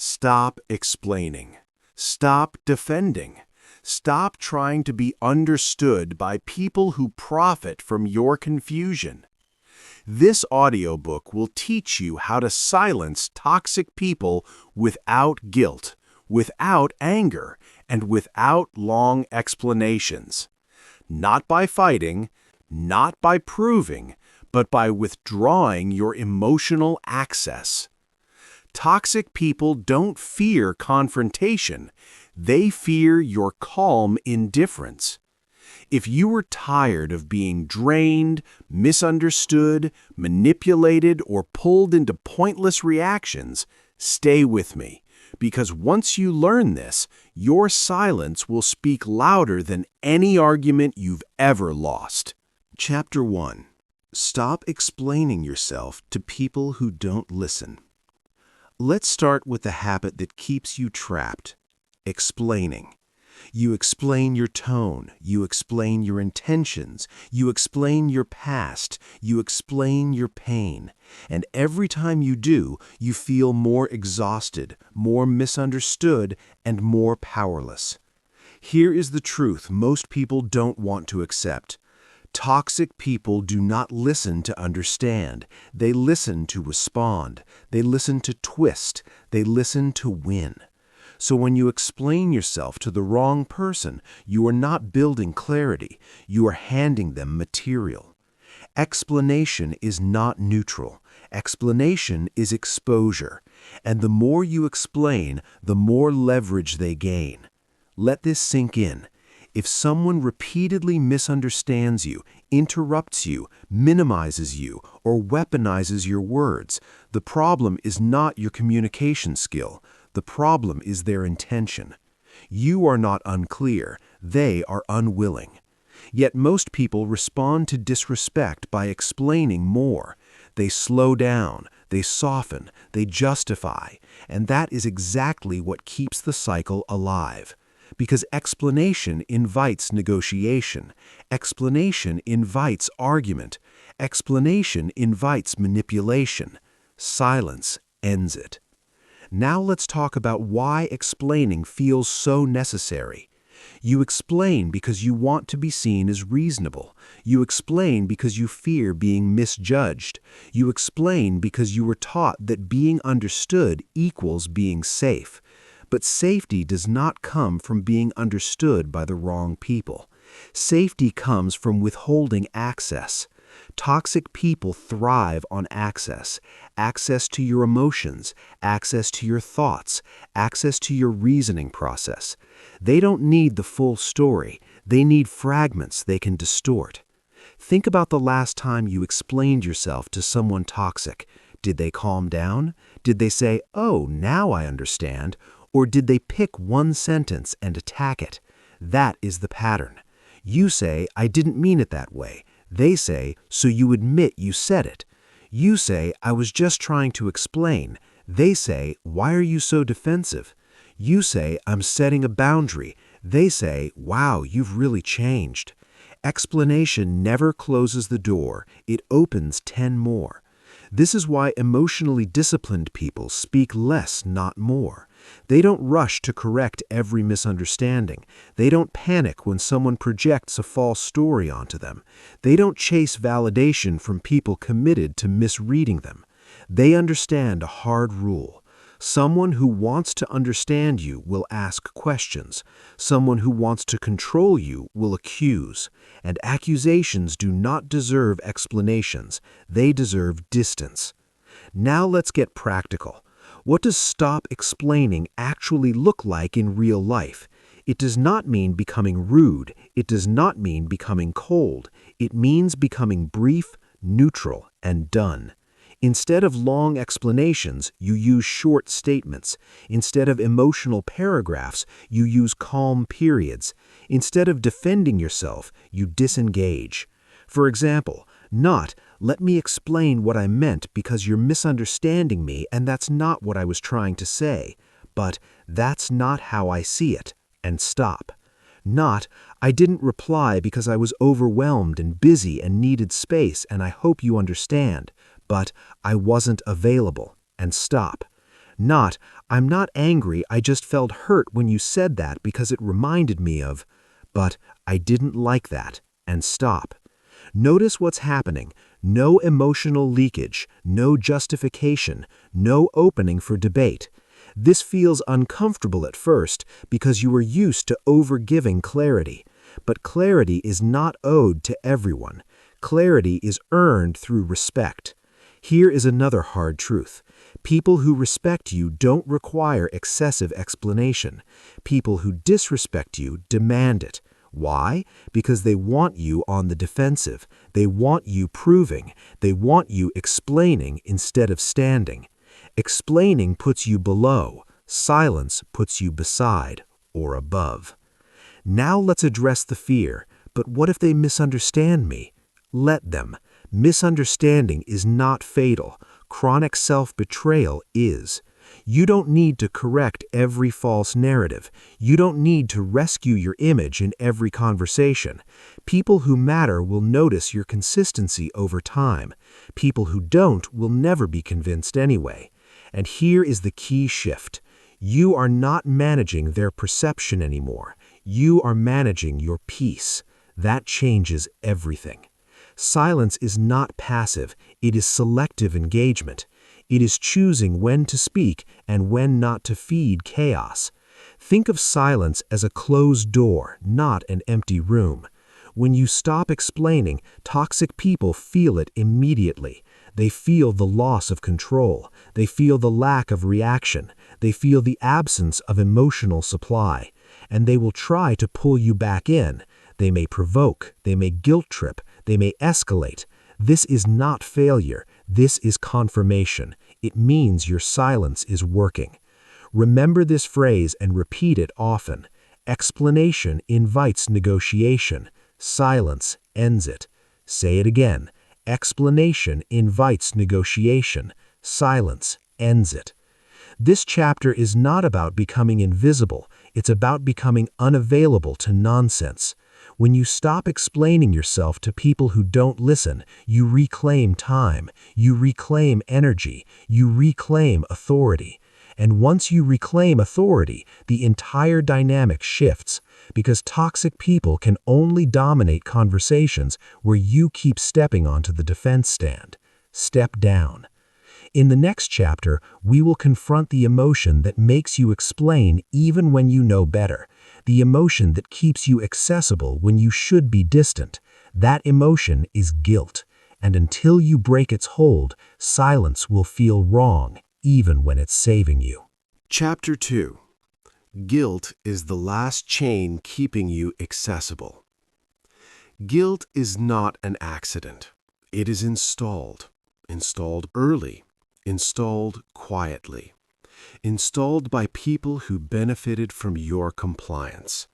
Stop explaining. Stop defending. Stop trying to be understood by people who profit from your confusion. This audiobook will teach you how to silence toxic people without guilt, without anger, and without long explanations. Not by fighting, not by proving, but by withdrawing your emotional access. Toxic people don't fear confrontation. They fear your calm indifference. If you are tired of being drained, misunderstood, manipulated, or pulled into pointless reactions, stay with me, because once you learn this, your silence will speak louder than any argument you've ever lost. Chapter 1. Stop explaining yourself to people who don't listen. Let's start with the habit that keeps you trapped: explaining. You explain your tone, you explain your intentions, you explain your past, you explain your pain. And every time you do, you feel more exhausted, more misunderstood, and more powerless. Here is the truth most people don't want to accept. Toxic people do not listen to understand. They listen to respond. They listen to twist. They listen to win. So when you explain yourself to the wrong person, you are not building clarity. You are handing them material. Explanation is not neutral. Explanation is exposure. And the more you explain, the more leverage they gain. Let this sink in. If someone repeatedly misunderstands you, interrupts you, minimizes you, or weaponizes your words, the problem is not your communication skill. The problem is their intention. You are not unclear. They are unwilling. Yet most people respond to disrespect by explaining more. They slow down, they soften, they justify, and that is exactly what keeps the cycle alive. Because explanation invites negotiation. Explanation invites argument. Explanation invites manipulation. Silence ends it. Now let's talk about why explaining feels so necessary. You explain because you want to be seen as reasonable. You explain because you fear being misjudged. You explain because you were taught that being understood equals being safe. But safety does not come from being understood by the wrong people. Safety comes from withholding access. Toxic people thrive on access. Access to your emotions, access to your thoughts, access to your reasoning process. They don't need the full story. They need fragments they can distort. Think about the last time you explained yourself to someone toxic. Did they calm down? Did they say, "Oh, now I understand"? Or did they pick one sentence and attack it? That is the pattern. You say, "I didn't mean it that way." They say, "So you admit you said it." You say, "I was just trying to explain." They say, "Why are you so defensive?" You say, "I'm setting a boundary." They say, "Wow, you've really changed." Explanation never closes the door. It opens 10 more. This is why emotionally disciplined people speak less, not more. They don't rush to correct every misunderstanding. They don't panic when someone projects a false story onto them. They don't chase validation from people committed to misreading them. They understand a hard rule. Someone who wants to understand you will ask questions. Someone who wants to control you will accuse. And accusations do not deserve explanations. They deserve distance. Now let's get practical. What does stop explaining actually look like in real life? It does not mean becoming rude. It does not mean becoming cold. It means becoming brief, neutral, and done. Instead of long explanations, you use short statements. Instead of emotional paragraphs, you use calm periods. Instead of defending yourself, you disengage. For example, not, "Let me explain what I meant because you're misunderstanding me and that's not what I was trying to say," but "That's not how I see it," and stop. Not, "I didn't reply because I was overwhelmed and busy and needed space and I hope you understand," but "I wasn't available," and stop. Not, I'm not angry, I just felt hurt when you said that because it reminded me of, but I didn't like that, and stop. Notice what's happening. No emotional leakage, no justification, no opening for debate. This feels uncomfortable at first because you are used to overgiving clarity. But clarity is not owed to everyone. Clarity is earned through respect. Here is another hard truth. People who respect you don't require excessive explanation. People who disrespect you demand it. Why? Because they want you on the defensive. They want you proving. They want you explaining instead of standing. Explaining puts you below. Silence puts you beside or above. Now let's address the fear. But what if they misunderstand me? Let them. Misunderstanding is not fatal. Chronic self-betrayal is. You don't need to correct every false narrative. You don't need to rescue your image in every conversation. People who matter will notice your consistency over time. People who don't will never be convinced anyway. And here is the key shift. You are not managing their perception anymore. You are managing your peace. That changes everything. Silence is not passive, it is selective engagement. It is choosing when to speak and when not to feed chaos. Think of silence as a closed door, not an empty room. When you stop explaining, toxic people feel it immediately. They feel the loss of control. They feel the lack of reaction. They feel the absence of emotional supply. And they will try to pull you back in. They may provoke, they may guilt trip, they may escalate. This is not failure. This is confirmation. It means your silence is working. Remember this phrase and repeat it often. Explanation invites negotiation. Silence ends it. Say it again. Explanation invites negotiation. Silence ends it. This chapter is not about becoming invisible. It's about becoming unavailable to nonsense. When you stop explaining yourself to people who don't listen, you reclaim time, you reclaim energy, you reclaim authority. And once you reclaim authority, the entire dynamic shifts, because toxic people can only dominate conversations where you keep stepping onto the defense stand. Step down. In the next chapter, we will confront the emotion that makes you explain even when you know better. The emotion that keeps you accessible when you should be distant. That emotion is guilt. And until you break its hold, silence will feel wrong, even when it's saving you. Chapter 2. Guilt is the last chain keeping you accessible. Guilt is not an accident. It is installed. Installed early. Installed quietly. Installed by people who benefited from your compliance.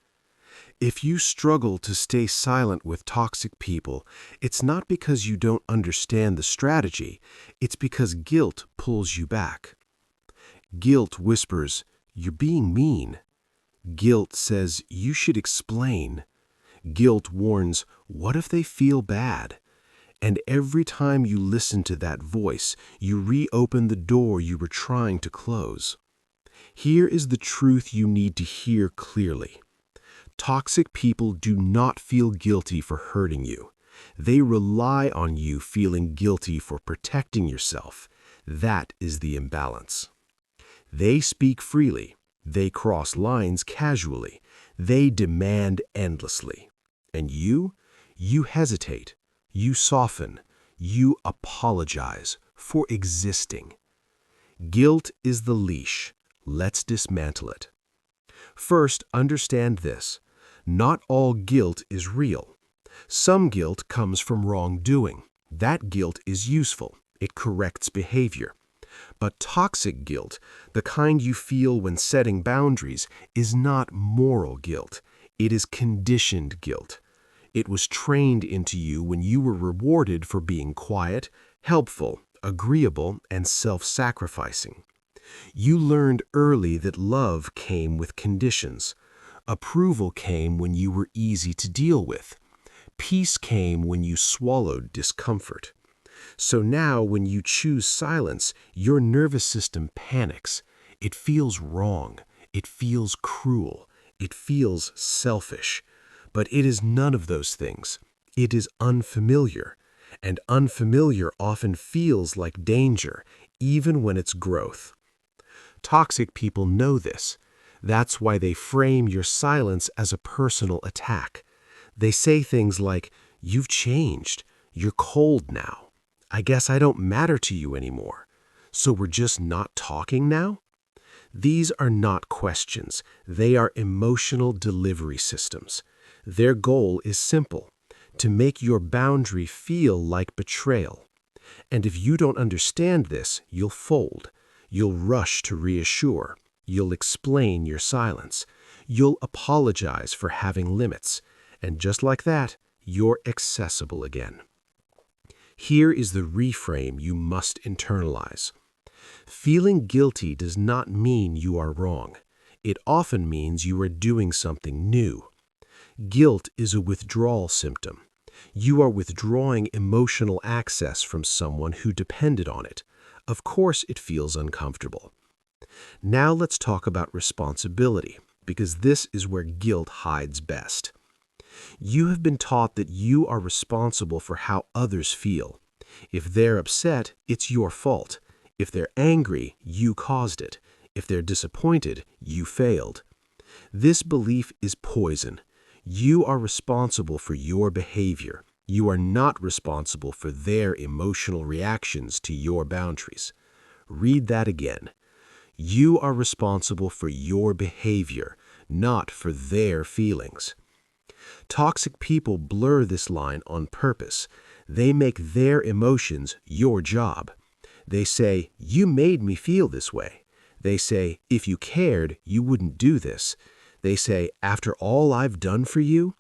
If you struggle to stay silent with toxic people, it's not because you don't understand the strategy, it's because guilt pulls you back. Guilt whispers, "You're being mean." Guilt says, "You should explain." Guilt warns, "What if they feel bad?" And every time you listen to that voice, you reopen the door you were trying to close. Here is the truth you need to hear clearly. Toxic people do not feel guilty for hurting you. They rely on you feeling guilty for protecting yourself. That is the imbalance. They speak freely. They cross lines casually. They demand endlessly. And you hesitate. You soften, you apologize for existing. Guilt is the leash. Let's dismantle it. First, understand this. Not all guilt is real. Some guilt comes from wrongdoing. That guilt is useful. It corrects behavior. But toxic guilt, the kind you feel when setting boundaries, is not moral guilt. It is conditioned guilt. It was trained into you when you were rewarded for being quiet, helpful, agreeable, and self-sacrificing. You learned early that love came with conditions. Approval came when you were easy to deal with. Peace came when you swallowed discomfort. So now when you choose silence, your nervous system panics. It feels wrong. It feels cruel. It feels selfish. But it is none of those things. It is unfamiliar. And unfamiliar often feels like danger, even when it's growth. Toxic people know this. That's why they frame your silence as a personal attack. They say things like, "You've changed. You're cold now. I guess I don't matter to you anymore. So we're just not talking now?" These are not questions. They are emotional delivery systems. Their goal is simple: to make your boundary feel like betrayal. And if you don't understand this, you'll fold. You'll rush to reassure. You'll explain your silence. You'll apologize for having limits. And just like that, you're accessible again. Here is the reframe you must internalize. Feeling guilty does not mean you are wrong. It often means you are doing something new. Guilt is a withdrawal symptom. You are withdrawing emotional access from someone who depended on it. Of course it feels uncomfortable. Now let's talk about responsibility, because this is where guilt hides best. You have been taught that you are responsible for how others feel. If they're upset, it's your fault. If they're angry, you caused it. If they're disappointed, you failed. This belief is poison. You are responsible for your behavior. You are not responsible for their emotional reactions to your boundaries. Read that again. You are responsible for your behavior, not for their feelings. Toxic people blur this line on purpose. They make their emotions your job. They say, "You made me feel this way." They say, "If you cared, you wouldn't do this." They say, "After all I've done for you?"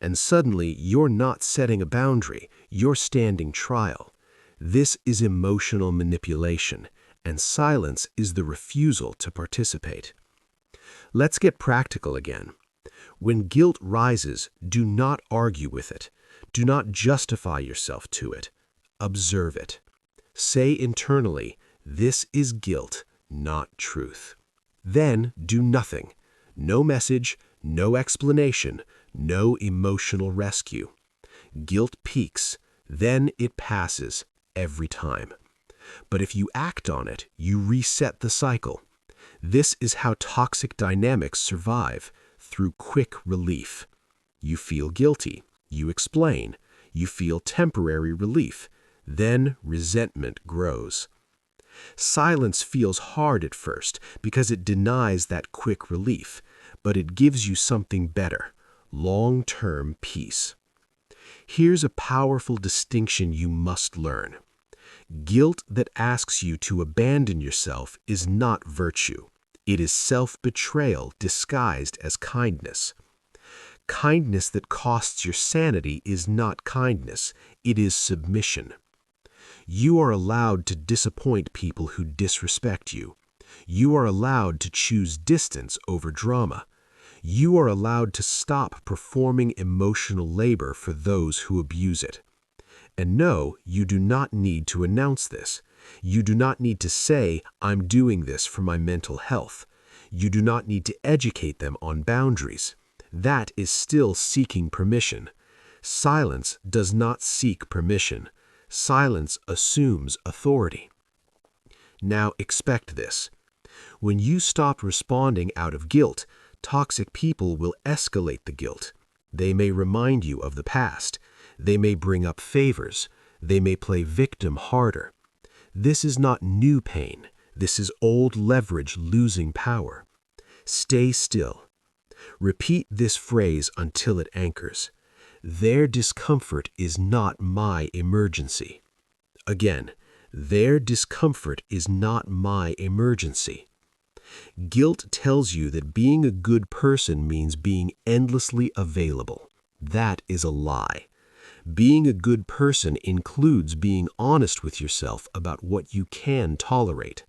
And suddenly, you're not setting a boundary, you're standing trial. This is emotional manipulation, and silence is the refusal to participate. Let's get practical again. When guilt rises, do not argue with it. Do not justify yourself to it. Observe it. Say internally, "This is guilt, not truth." Then do nothing. No message, no explanation, no emotional rescue. Guilt peaks, then it passes every time. But if you act on it, you reset the cycle. This is how toxic dynamics survive, through quick relief. You feel guilty, you explain, you feel temporary relief, then resentment grows. Silence feels hard at first because it denies that quick relief, but it gives you something better: long-term peace. Here's a powerful distinction you must learn. Guilt that asks you to abandon yourself is not virtue. It is self-betrayal disguised as kindness. Kindness that costs your sanity is not kindness. It is submission. You are allowed to disappoint people who disrespect you. You are allowed to choose distance over drama. You are allowed to stop performing emotional labor for those who abuse it. And no, you do not need to announce this. You do not need to say, "I'm doing this for my mental health." You do not need to educate them on boundaries. That is still seeking permission. Silence does not seek permission. Silence assumes authority. Now expect this. When you stop responding out of guilt, toxic people will escalate the guilt. They may remind you of the past. They may bring up favors. They may play victim harder. This is not new pain. This is old leverage losing power. Stay still. Repeat this phrase until it anchors. Their discomfort is not my emergency. Again, their discomfort is not my emergency. Guilt tells you that being a good person means being endlessly available. That is a lie. Being a good person includes being honest with yourself about what you can tolerate.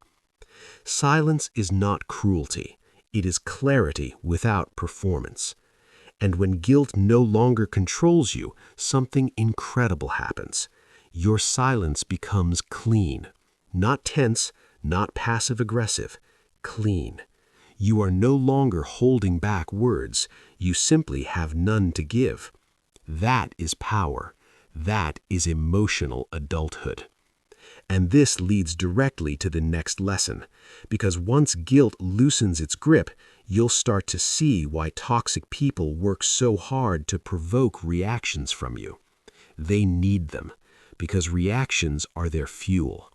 Silence is not cruelty. It is clarity without performance. And when guilt no longer controls you, something incredible happens. Your silence becomes clean. Not tense, not passive-aggressive. clean. You are no longer holding back words. You simply have none to give. That is power. That is emotional adulthood. And this leads directly to the next lesson, because once guilt loosens its grip, you'll start to see why toxic people work so hard to provoke reactions from you. They need them, because reactions are their fuel.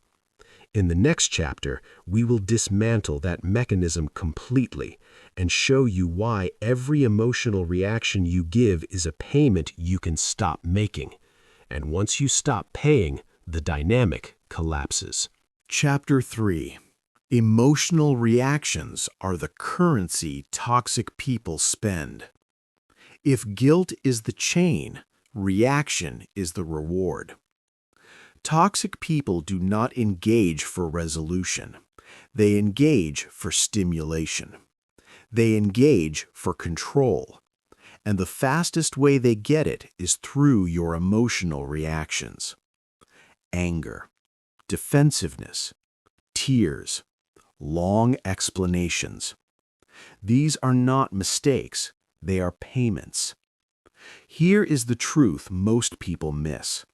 In the next chapter, we will dismantle that mechanism completely and show you why every emotional reaction you give is a payment you can stop making. And once you stop paying, the dynamic collapses. Chapter 3. Emotional reactions are the currency toxic people spend. If guilt is the chain, reaction is the reward. Toxic people do not engage for resolution. They engage for stimulation. They engage for control. And the fastest way they get it is through your emotional reactions. Anger, defensiveness, tears, long explanations. These are not mistakes, they are payments. Here is the truth most people miss.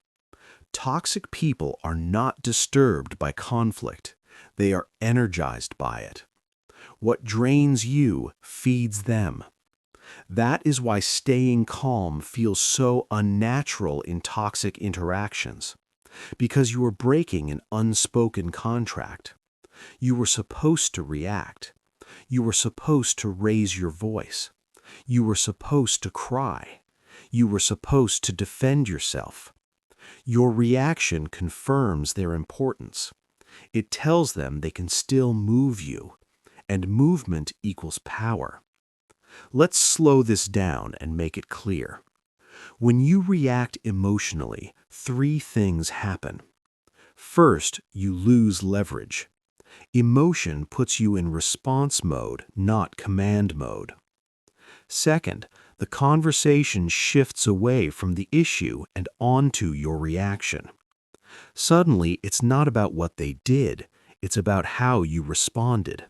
Toxic people are not disturbed by conflict. They are energized by it. What drains you feeds them. That is why staying calm feels so unnatural in toxic interactions. Because you are breaking an unspoken contract. You were supposed to react. You were supposed to raise your voice. You were supposed to cry. You were supposed to defend yourself. Your reaction confirms their importance. It tells them they can still move you, and movement equals power. Let's slow this down and make it clear. When you react emotionally, 3 things happen. First, you lose leverage. Emotion puts you in response mode, not command mode. Second, the conversation shifts away from the issue and onto your reaction. Suddenly, it's not about what they did, it's about how you responded.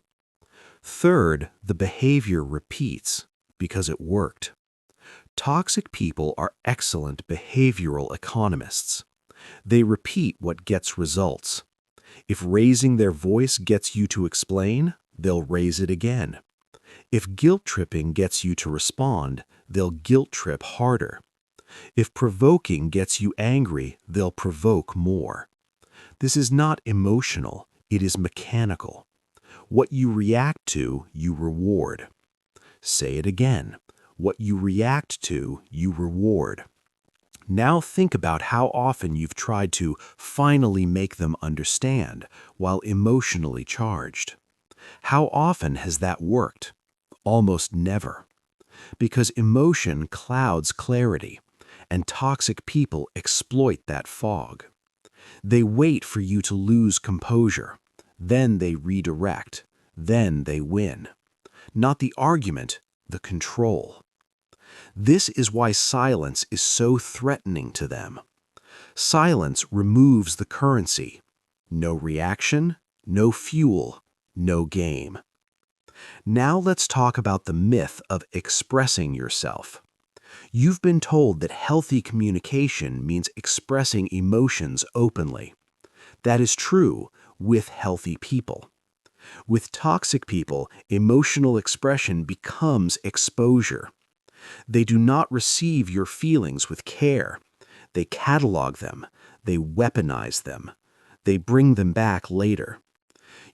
Third, the behavior repeats because it worked. Toxic people are excellent behavioral economists. They repeat what gets results. If raising their voice gets you to explain, they'll raise it again. If guilt tripping gets you to respond, they'll guilt trip harder. If provoking gets you angry, they'll provoke more. This is not emotional, it is mechanical. What you react to, you reward. Say it again. What you react to, you reward. Now think about how often you've tried to finally make them understand while emotionally charged. How often has that worked? Almost never. Because emotion clouds clarity, and toxic people exploit that fog. They wait for you to lose composure. Then they redirect. Then they win. Not the argument, the control. This is why silence is so threatening to them. Silence removes the currency. No reaction, no fuel, no game. Now let's talk about the myth of expressing yourself. You've been told that healthy communication means expressing emotions openly. That is true with healthy people. With toxic people, emotional expression becomes exposure. They do not receive your feelings with care. They catalog them. They weaponize them. They bring them back later.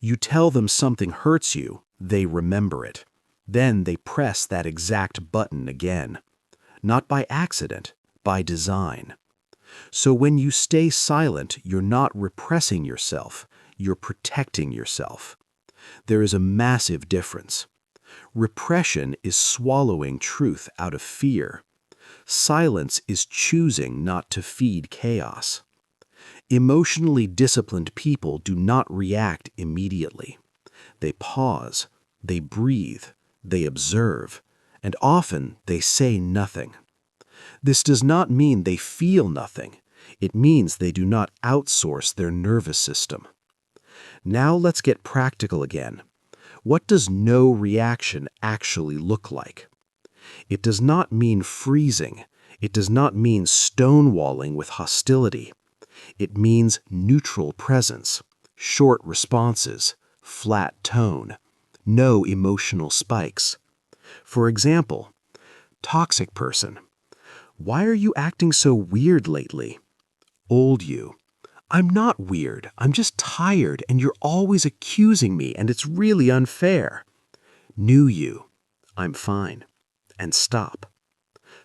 You tell them something hurts you, they remember it. Then they press that exact button again. Not by accident, by design. So when you stay silent, you're not repressing yourself, you're protecting yourself. There is a massive difference. Repression is swallowing truth out of fear. Silence is choosing not to feed chaos. Emotionally disciplined people do not react immediately. They pause, they breathe, they observe, and often they say nothing. This does not mean they feel nothing. It means they do not outsource their nervous system. Now let's get practical again. What does no reaction actually look like? It does not mean freezing. It does not mean stonewalling with hostility. It means neutral presence, short responses, flat tone, no emotional spikes. For example, toxic person. Why are you acting so weird lately? Old you. I'm not weird. I'm just tired and you're always accusing me and it's really unfair. New you. I'm fine. And stop.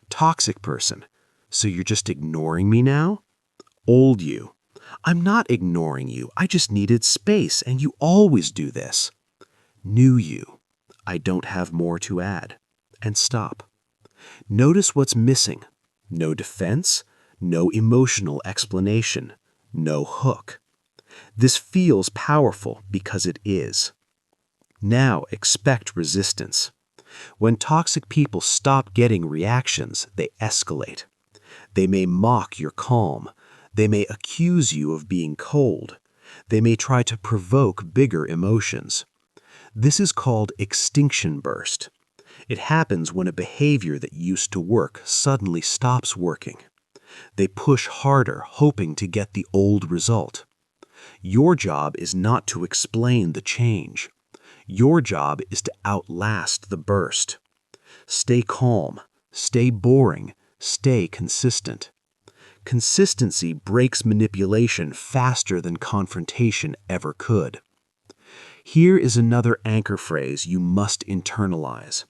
Toxic person. So you're just ignoring me now? Old you. I'm not ignoring you. I just needed space and you always do this. New you. I don't have more to add. And stop. Notice what's missing. No defense, no emotional explanation, no hook. This feels powerful because it is. Now expect resistance. When toxic people stop getting reactions, they escalate. They may mock your calm. They may accuse you of being cold. They may try to provoke bigger emotions. This is called extinction burst. It happens when a behavior that used to work suddenly stops working. They push harder, hoping to get the old result. Your job is not to explain the change. Your job is to outlast the burst. Stay calm, stay boring, stay consistent. Consistency breaks manipulation faster than confrontation ever could. Here is another anchor phrase you must internalize.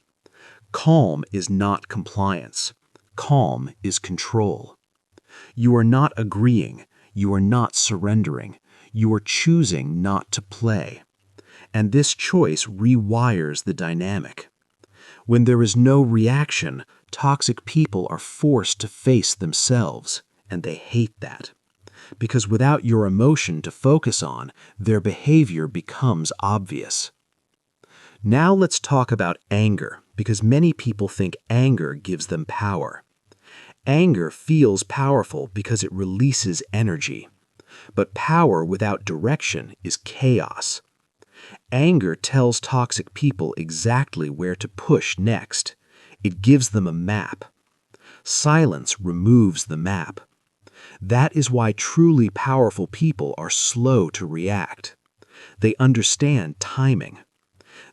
Calm is not compliance. Calm is control. You are not agreeing. You are not surrendering. You are choosing not to play. And this choice rewires the dynamic. When there is no reaction, toxic people are forced to face themselves, and they hate that. Because without your emotion to focus on, their behavior becomes obvious. Now let's talk about anger, because many people think anger gives them power. Anger feels powerful because it releases energy. But power without direction is chaos. Anger tells toxic people exactly where to push next. It gives them a map. Silence removes the map. That is why truly powerful people are slow to react. They understand timing.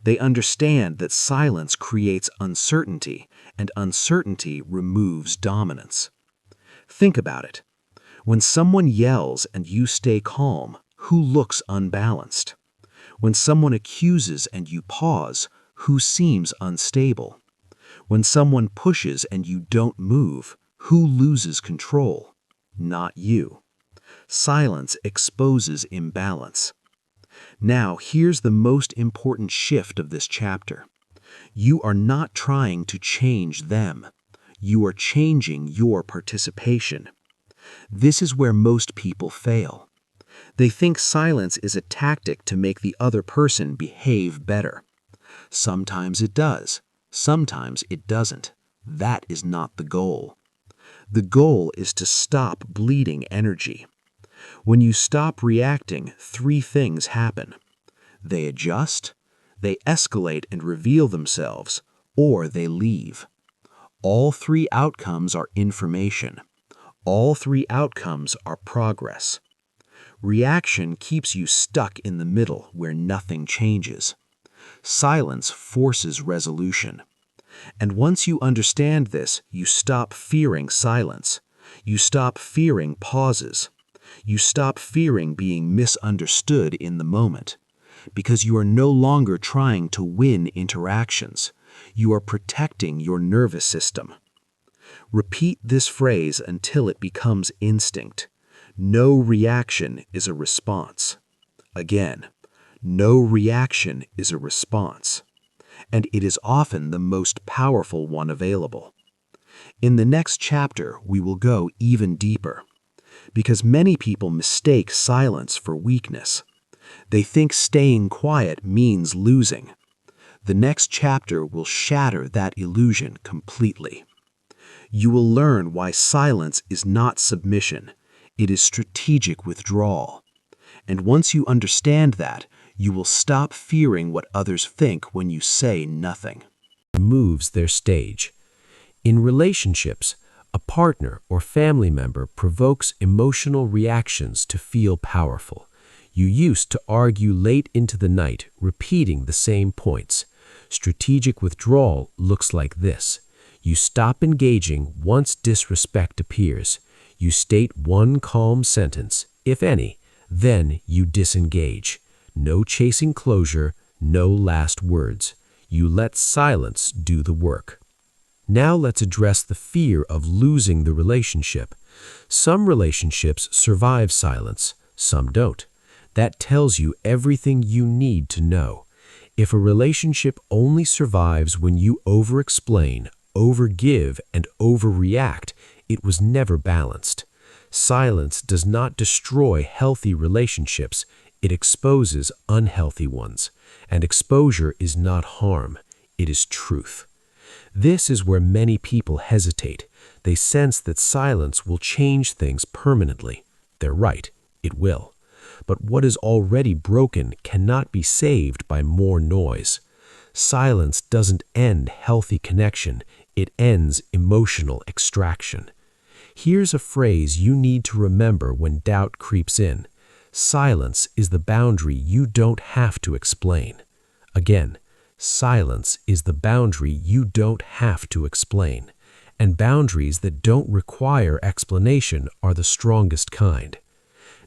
They understand that silence creates uncertainty, and uncertainty removes dominance. Think about it. When someone yells and you stay calm, who looks unbalanced? When someone accuses and you pause, who seems unstable? When someone pushes and you don't move, who loses control? Not you. Silence exposes imbalance. Now, here's the most important shift of this chapter. You are not trying to change them. You are changing your participation. This is where most people fail. They think silence is a tactic to make the other person behave better. Sometimes it does. Sometimes it doesn't. That is not the goal. The goal is to stop bleeding energy. When you stop reacting, three things happen. They adjust, they escalate and reveal themselves, or they leave. All three outcomes are information. All three outcomes are progress. Reaction keeps you stuck in the middle where nothing changes. Silence forces resolution. And once you understand this, you stop fearing silence. You stop fearing pauses. You stop fearing being misunderstood in the moment. Because you are no longer trying to win interactions. You are protecting your nervous system. Repeat this phrase until it becomes instinct. No reaction is a response. Again, no reaction is a response. And it is often the most powerful one available. In the next chapter, we will go even deeper. Because many people mistake silence for weakness. They think staying quiet means losing. The next chapter will shatter that illusion completely. You will learn why silence is not submission. It is strategic withdrawal. And once you understand that, You will stop fearing what others think when you say nothing. Removes their stage. In relationships, a partner or family member provokes emotional reactions to feel powerful. You used to argue late into the night, repeating the same points. Strategic withdrawal looks like this. You stop engaging once disrespect appears. You state one calm sentence, if any, then you disengage. No chasing closure, no last words. You let silence do the work. Now let's address the fear of losing the relationship. Some relationships survive silence, some don't. That tells you everything you need to know. If a relationship only survives when you over-explain, over-give, and overreact, it was never balanced. Silence does not destroy healthy relationships, it exposes unhealthy ones. And exposure is not harm, it is truth. This is where many people hesitate. They sense that silence will change things permanently. They're right, it will. But what is already broken cannot be saved by more noise. Silence doesn't end healthy connection, it ends emotional extraction. Here's a phrase you need to remember when doubt creeps in. Silence is the boundary you don't have to explain. Again, silence is the boundary you don't have to explain. And boundaries that don't require explanation are the strongest kind.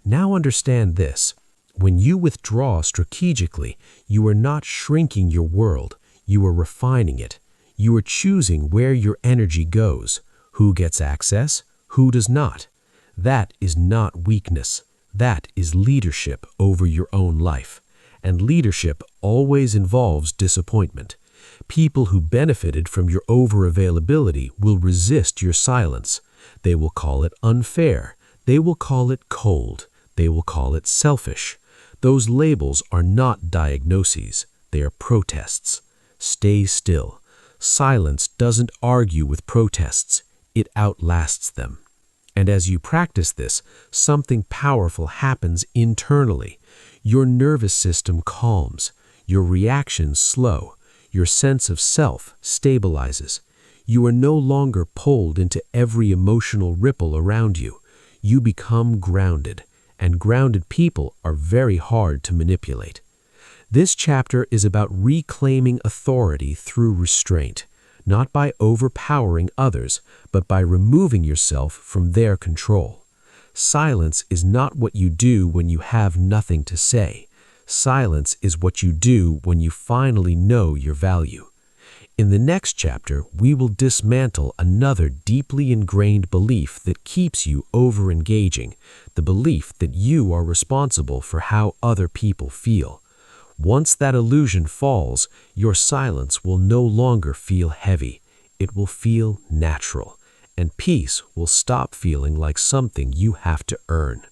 Now understand this. When you withdraw strategically, you are not shrinking your world, you are refining it. You are choosing where your energy goes, who gets access, who does not. That is not weakness. That is leadership over your own life. And leadership always involves disappointment. People who benefited from your over-availability will resist your silence. They will call it unfair. They will call it cold. They will call it selfish. Those labels are not diagnoses. They are protests. Stay still. Silence doesn't argue with protests. It outlasts them. And as you practice this, something powerful happens internally. Your nervous system calms. Your reactions slow. Your sense of self stabilizes. You are no longer pulled into every emotional ripple around you. You become grounded. And grounded people are very hard to manipulate. This chapter is about reclaiming authority through restraint, not by overpowering others, but by removing yourself from their control. Silence is not what you do when you have nothing to say. Silence is what you do when you finally know your value. In the next chapter, we will dismantle another deeply ingrained belief that keeps you over-engaging, the belief that you are responsible for how other people feel. Once that illusion falls, your silence will no longer feel heavy. It will feel natural, and peace will stop feeling like something you have to earn.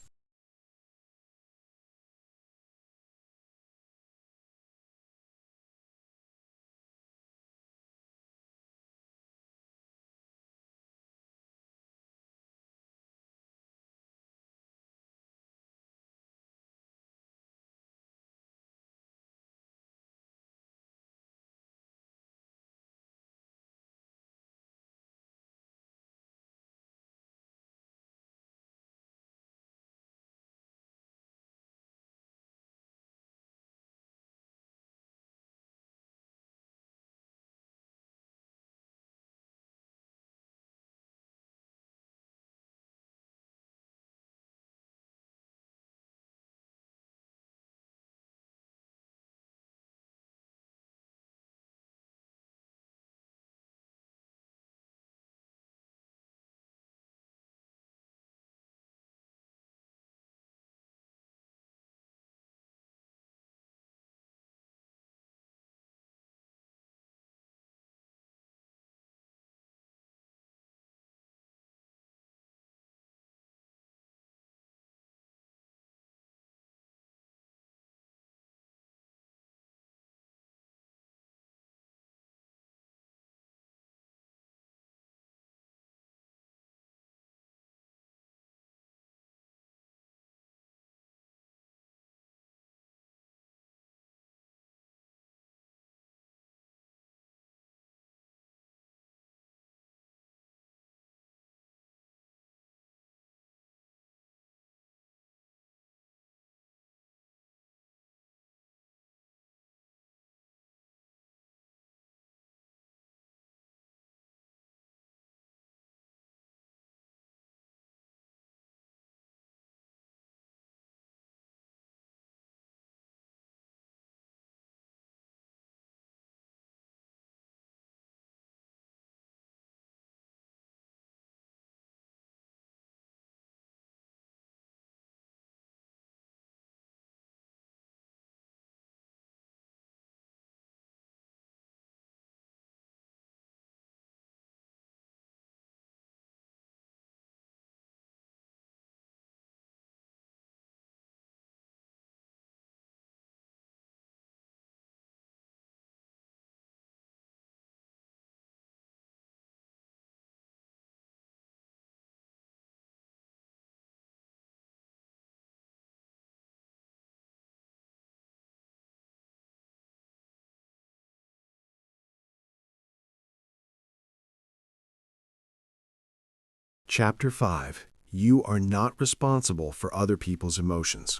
Chapter 5. You are not responsible for other people's emotions.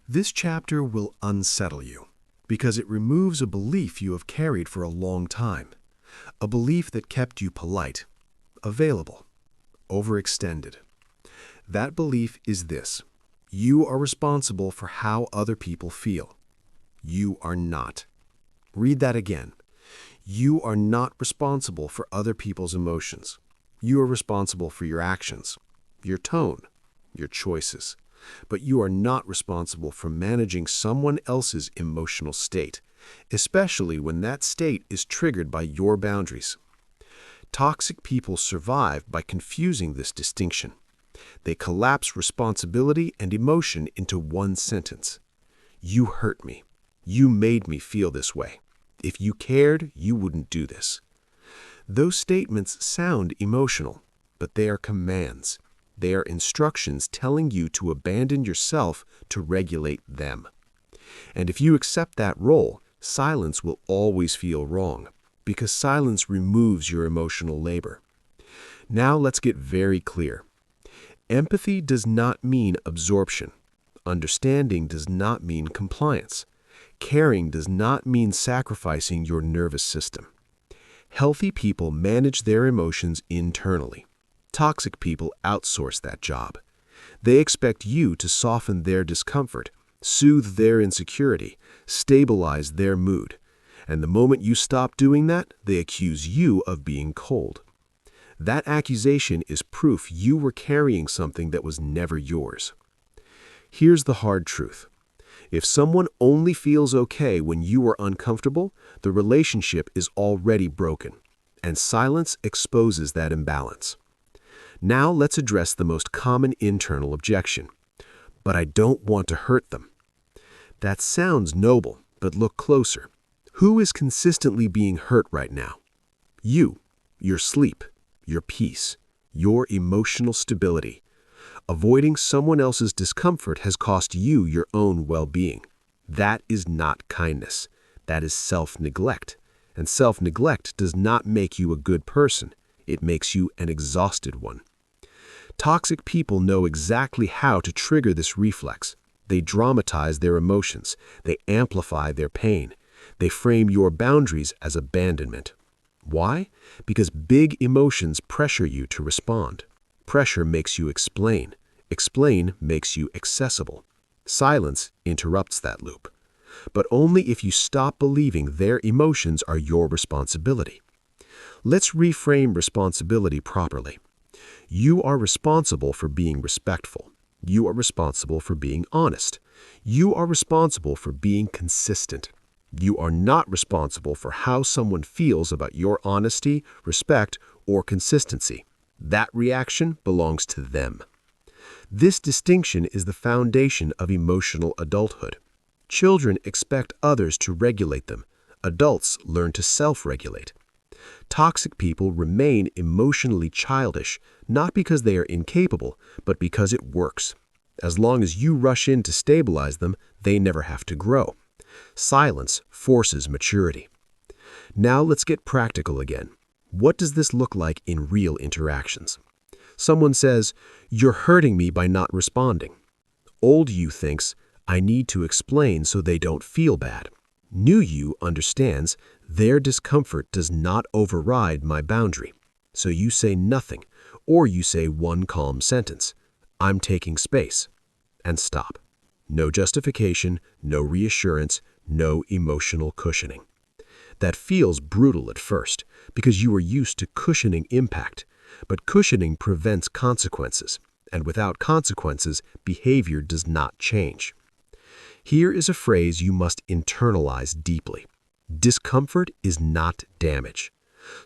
This chapter will unsettle you because it removes a belief you have carried for a long time, a belief that kept you polite, available, overextended. That belief is this: you are responsible for how other people feel. You are not. Read that again. You are not responsible for other people's emotions. You are responsible for your actions, your tone, your choices. But you are not responsible for managing someone else's emotional state, especially when that state is triggered by your boundaries. Toxic people survive by confusing this distinction. They collapse responsibility and emotion into one sentence. You hurt me. You made me feel this way. If you cared, you wouldn't do this. Those statements sound emotional, but they are commands. They are instructions telling you to abandon yourself to regulate them. And if you accept that role, silence will always feel wrong, because silence removes your emotional labor. Now let's get very clear. Empathy does not mean absorption. Understanding does not mean compliance. Caring does not mean sacrificing your nervous system. Healthy people manage their emotions internally. Toxic people outsource that job. They expect you to soften their discomfort, soothe their insecurity, stabilize their mood. And the moment you stop doing that, they accuse you of being cold. That accusation is proof you were carrying something that was never yours. Here's the hard truth. If someone only feels okay when you are uncomfortable, the relationship is already broken, and silence exposes that imbalance. Now let's address the most common internal objection. But I don't want to hurt them. That sounds noble, but look closer. Who is consistently being hurt right now? You, your sleep, your peace, your emotional stability. Avoiding someone else's discomfort has cost you your own well-being. That is not kindness. That is self-neglect. And self-neglect does not make you a good person. It makes you an exhausted one. Toxic people know exactly how to trigger this reflex. They dramatize their emotions. They amplify their pain. They frame your boundaries as abandonment. Why? Because big emotions pressure you to respond. Pressure makes you explain. Explain makes you accessible. Silence interrupts that loop. But only if you stop believing their emotions are your responsibility. Let's reframe responsibility properly. You are responsible for being respectful. You are responsible for being honest. You are responsible for being consistent. You are not responsible for how someone feels about your honesty, respect, or consistency. That reaction belongs to them. This distinction is the foundation of emotional adulthood. Children expect others to regulate them. Adults learn to self-regulate. Toxic people remain emotionally childish, not because they are incapable, but because it works. As long as you rush in to stabilize them, they never have to grow. Silence forces maturity. Now let's get practical again. What does this look like in real interactions? Someone says, "You're hurting me by not responding." Old you thinks, "I need to explain so they don't feel bad." New you understands, their discomfort does not override my boundary. So you say nothing, or you say one calm sentence, "I'm taking space," and stop. No justification, no reassurance, no emotional cushioning. That feels brutal at first, because you are used to cushioning impact. But cushioning prevents consequences, and without consequences, behavior does not change. Here is a phrase you must internalize deeply. Discomfort is not damage.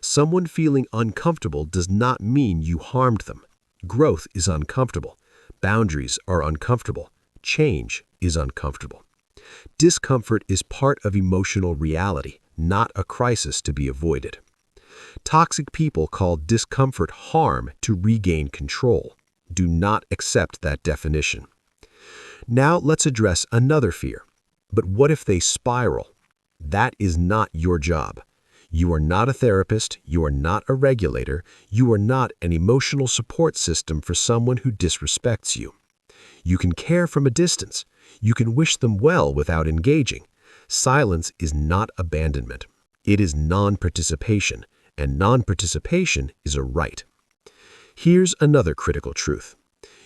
Someone feeling uncomfortable does not mean you harmed them. Growth is uncomfortable. Boundaries are uncomfortable. Change is uncomfortable. Discomfort is part of emotional reality, not a crisis to be avoided. Toxic people call discomfort harm to regain control. Do not accept that definition. Now let's address another fear. But what if they spiral? That is not your job. You are not a therapist, you are not a regulator, you are not an emotional support system for someone who disrespects you. You can care from a distance. You can wish them well without engaging. Silence is not abandonment. It is non-participation, and non-participation is a right. Here's another critical truth.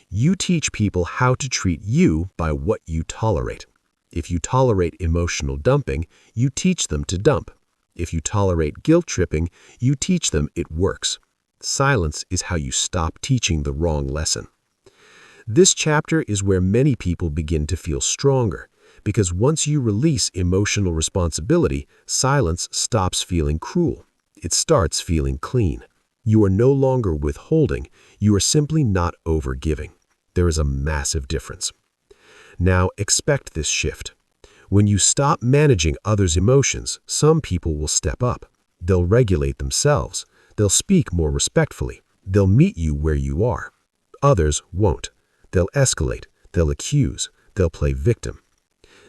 You teach people how to treat you by what you tolerate. If you tolerate emotional dumping, you teach them to dump. If you tolerate guilt tripping, you teach them it works. Silence is how you stop teaching the wrong lesson. This chapter is where many people begin to feel stronger, because once you release emotional responsibility, silence stops feeling cruel. It starts feeling clean. You are no longer withholding, you are simply not overgiving. There is a massive difference. Now expect this shift. When you stop managing others' emotions, some people will step up. They'll regulate themselves. They'll speak more respectfully. They'll meet you where you are. Others won't. They'll escalate. They'll accuse. They'll play victim.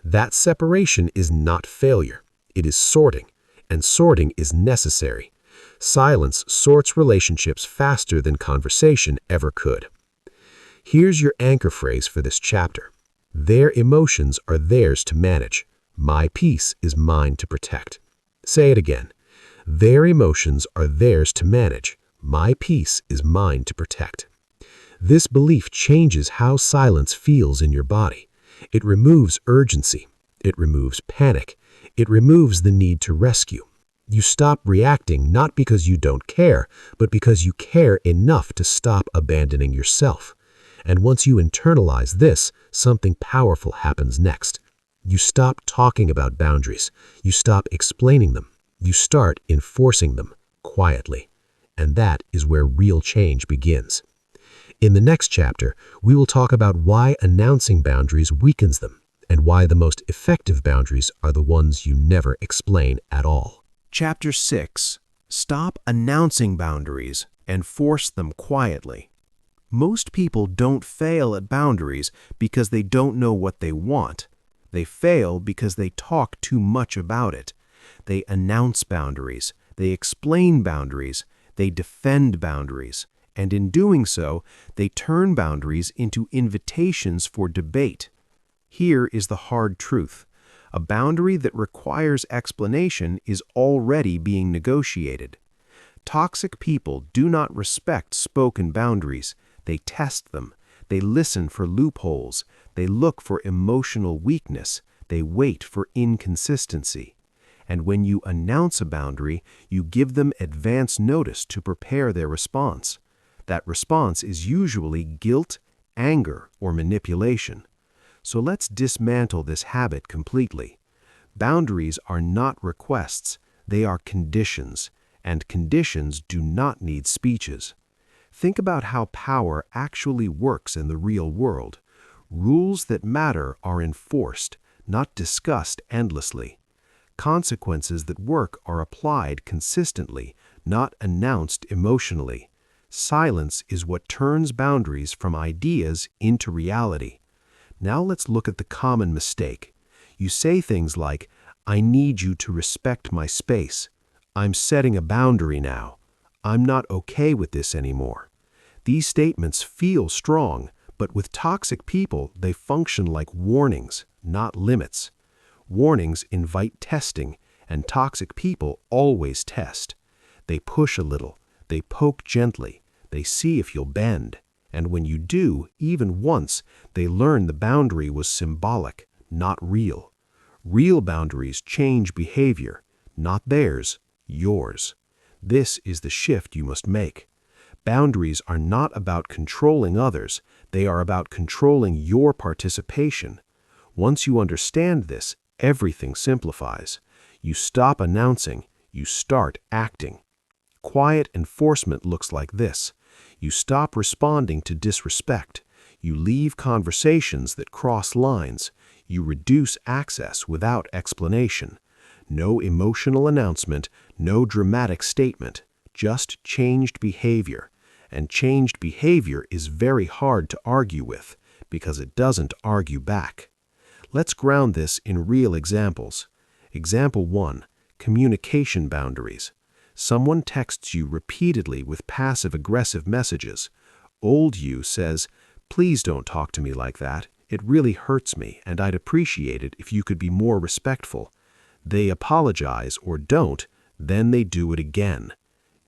That separation is not failure. It is sorting, and sorting is necessary. Silence sorts relationships faster than conversation ever could. Here's your anchor phrase for this chapter. Their emotions are theirs to manage. My peace is mine to protect. Say it again. Their emotions are theirs to manage. My peace is mine to protect. This belief changes how silence feels in your body. It removes urgency. It removes panic. It removes the need to rescue. You stop reacting not because you don't care, but because you care enough to stop abandoning yourself. And once you internalize this, something powerful happens next. You stop talking about boundaries. You stop explaining them. You start enforcing them quietly. And that is where real change begins. In the next chapter, we will talk about why announcing boundaries weakens them, and why the most effective boundaries are the ones you never explain at all. Chapter 6. Stop announcing boundaries and force them quietly. Most people don't fail at boundaries because they don't know what they want. They fail because they talk too much about it. They announce boundaries. They explain boundaries. They defend boundaries. And in doing so, they turn boundaries into invitations for debate. Here is the hard truth. A boundary that requires explanation is already being negotiated. Toxic people do not respect spoken boundaries. They test them. They listen for loopholes. They look for emotional weakness. They wait for inconsistency. And when you announce a boundary, you give them advance notice to prepare their response. That response is usually guilt, anger, or manipulation. So let's dismantle this habit completely. Boundaries are not requests, they are conditions, and conditions do not need speeches. Think about how power actually works in the real world. Rules that matter are enforced, not discussed endlessly. Consequences that work are applied consistently, not announced emotionally. Silence is what turns boundaries from ideas into reality. Now let's look at the common mistake. You say things like, I need you to respect my space. I'm setting a boundary now. I'm not okay with this anymore. These statements feel strong, but with toxic people, they function like warnings, not limits. Warnings invite testing, and toxic people always test. They push a little. They poke gently. They see if you'll bend. And when you do, even once, they learn the boundary was symbolic, not real. Real boundaries change behavior, not theirs, yours. This is the shift you must make. Boundaries are not about controlling others. They are about controlling your participation. Once you understand this, everything simplifies. You stop announcing. You start acting. Quiet enforcement looks like this. You stop responding to disrespect. You leave conversations that cross lines. You reduce access without explanation. No emotional announcement, no dramatic statement, just changed behavior. And changed behavior is very hard to argue with because it doesn't argue back. Let's ground this in real examples. Example 1. Communication boundaries. Someone texts you repeatedly with passive-aggressive messages. Old you says, "Please don't talk to me like that. It really hurts me, and I'd appreciate it if you could be more respectful." They apologize or don't, then they do it again.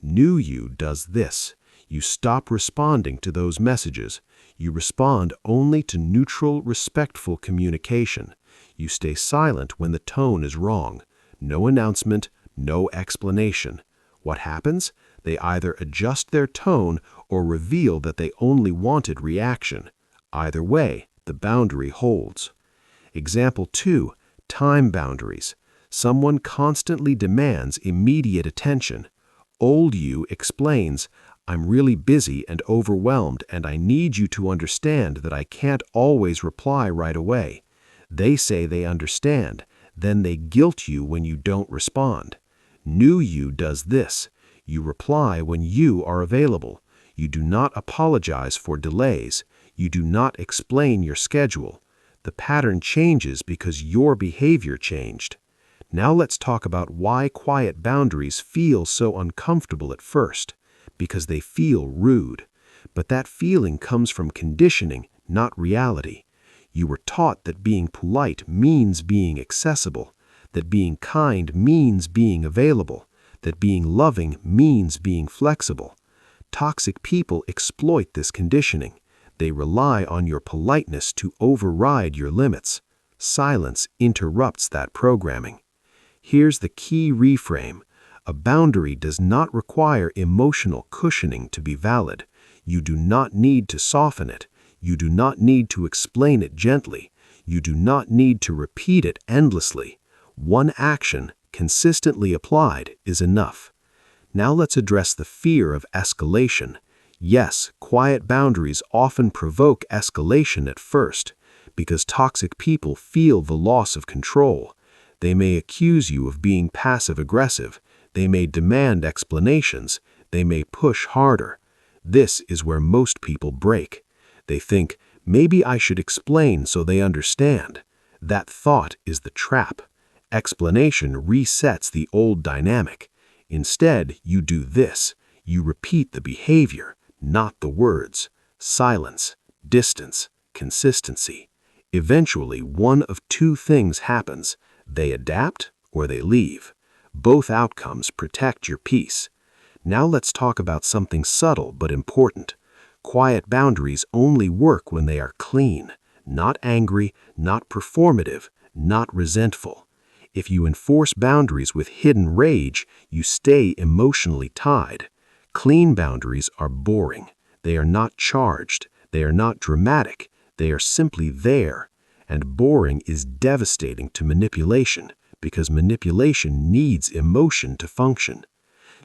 New you does this. You stop responding to those messages. You respond only to neutral, respectful communication. You stay silent when the tone is wrong. No announcement, no explanation. What happens? They either adjust their tone or reveal that they only wanted reaction. Either way, the boundary holds. Example 2. Time boundaries. Someone constantly demands immediate attention. Old you explains, "I'm really busy and overwhelmed, and I need you to understand that I can't always reply right away." They say they understand, then they guilt you when you don't respond. New you does this. You reply when you are available. You do not apologize for delays. You do not explain your schedule. The pattern changes because your behavior changed. Now let's talk about why quiet boundaries feel so uncomfortable at first. Because they feel rude. But that feeling comes from conditioning, not reality. You were taught that being polite means being accessible, that being kind means being available, that being loving means being flexible. Toxic people exploit this conditioning. They rely on your politeness to override your limits. Silence interrupts that programming. Here's the key reframe. A boundary does not require emotional cushioning to be valid. You do not need to soften it. You do not need to explain it gently. You do not need to repeat it endlessly. One action, consistently applied, is enough. Now let's address the fear of escalation. Yes, quiet boundaries often provoke escalation at first, because toxic people feel the loss of control. They may accuse you of being passive-aggressive. They may demand explanations. They may push harder. This is where most people break. They think, maybe I should explain so they understand. That thought is the trap. Explanation resets the old dynamic. Instead, you do this. You repeat the behavior, not the words. Silence, distance, consistency. Eventually, one of two things happens. They adapt or they leave. Both outcomes protect your peace. Now let's talk about something subtle but important. Quiet boundaries only work when they are clean, not angry, not performative, not resentful. If you enforce boundaries with hidden rage, you stay emotionally tied. Clean boundaries are boring. They are not charged. They are not dramatic. They are simply there. And boring is devastating to manipulation, because manipulation needs emotion to function.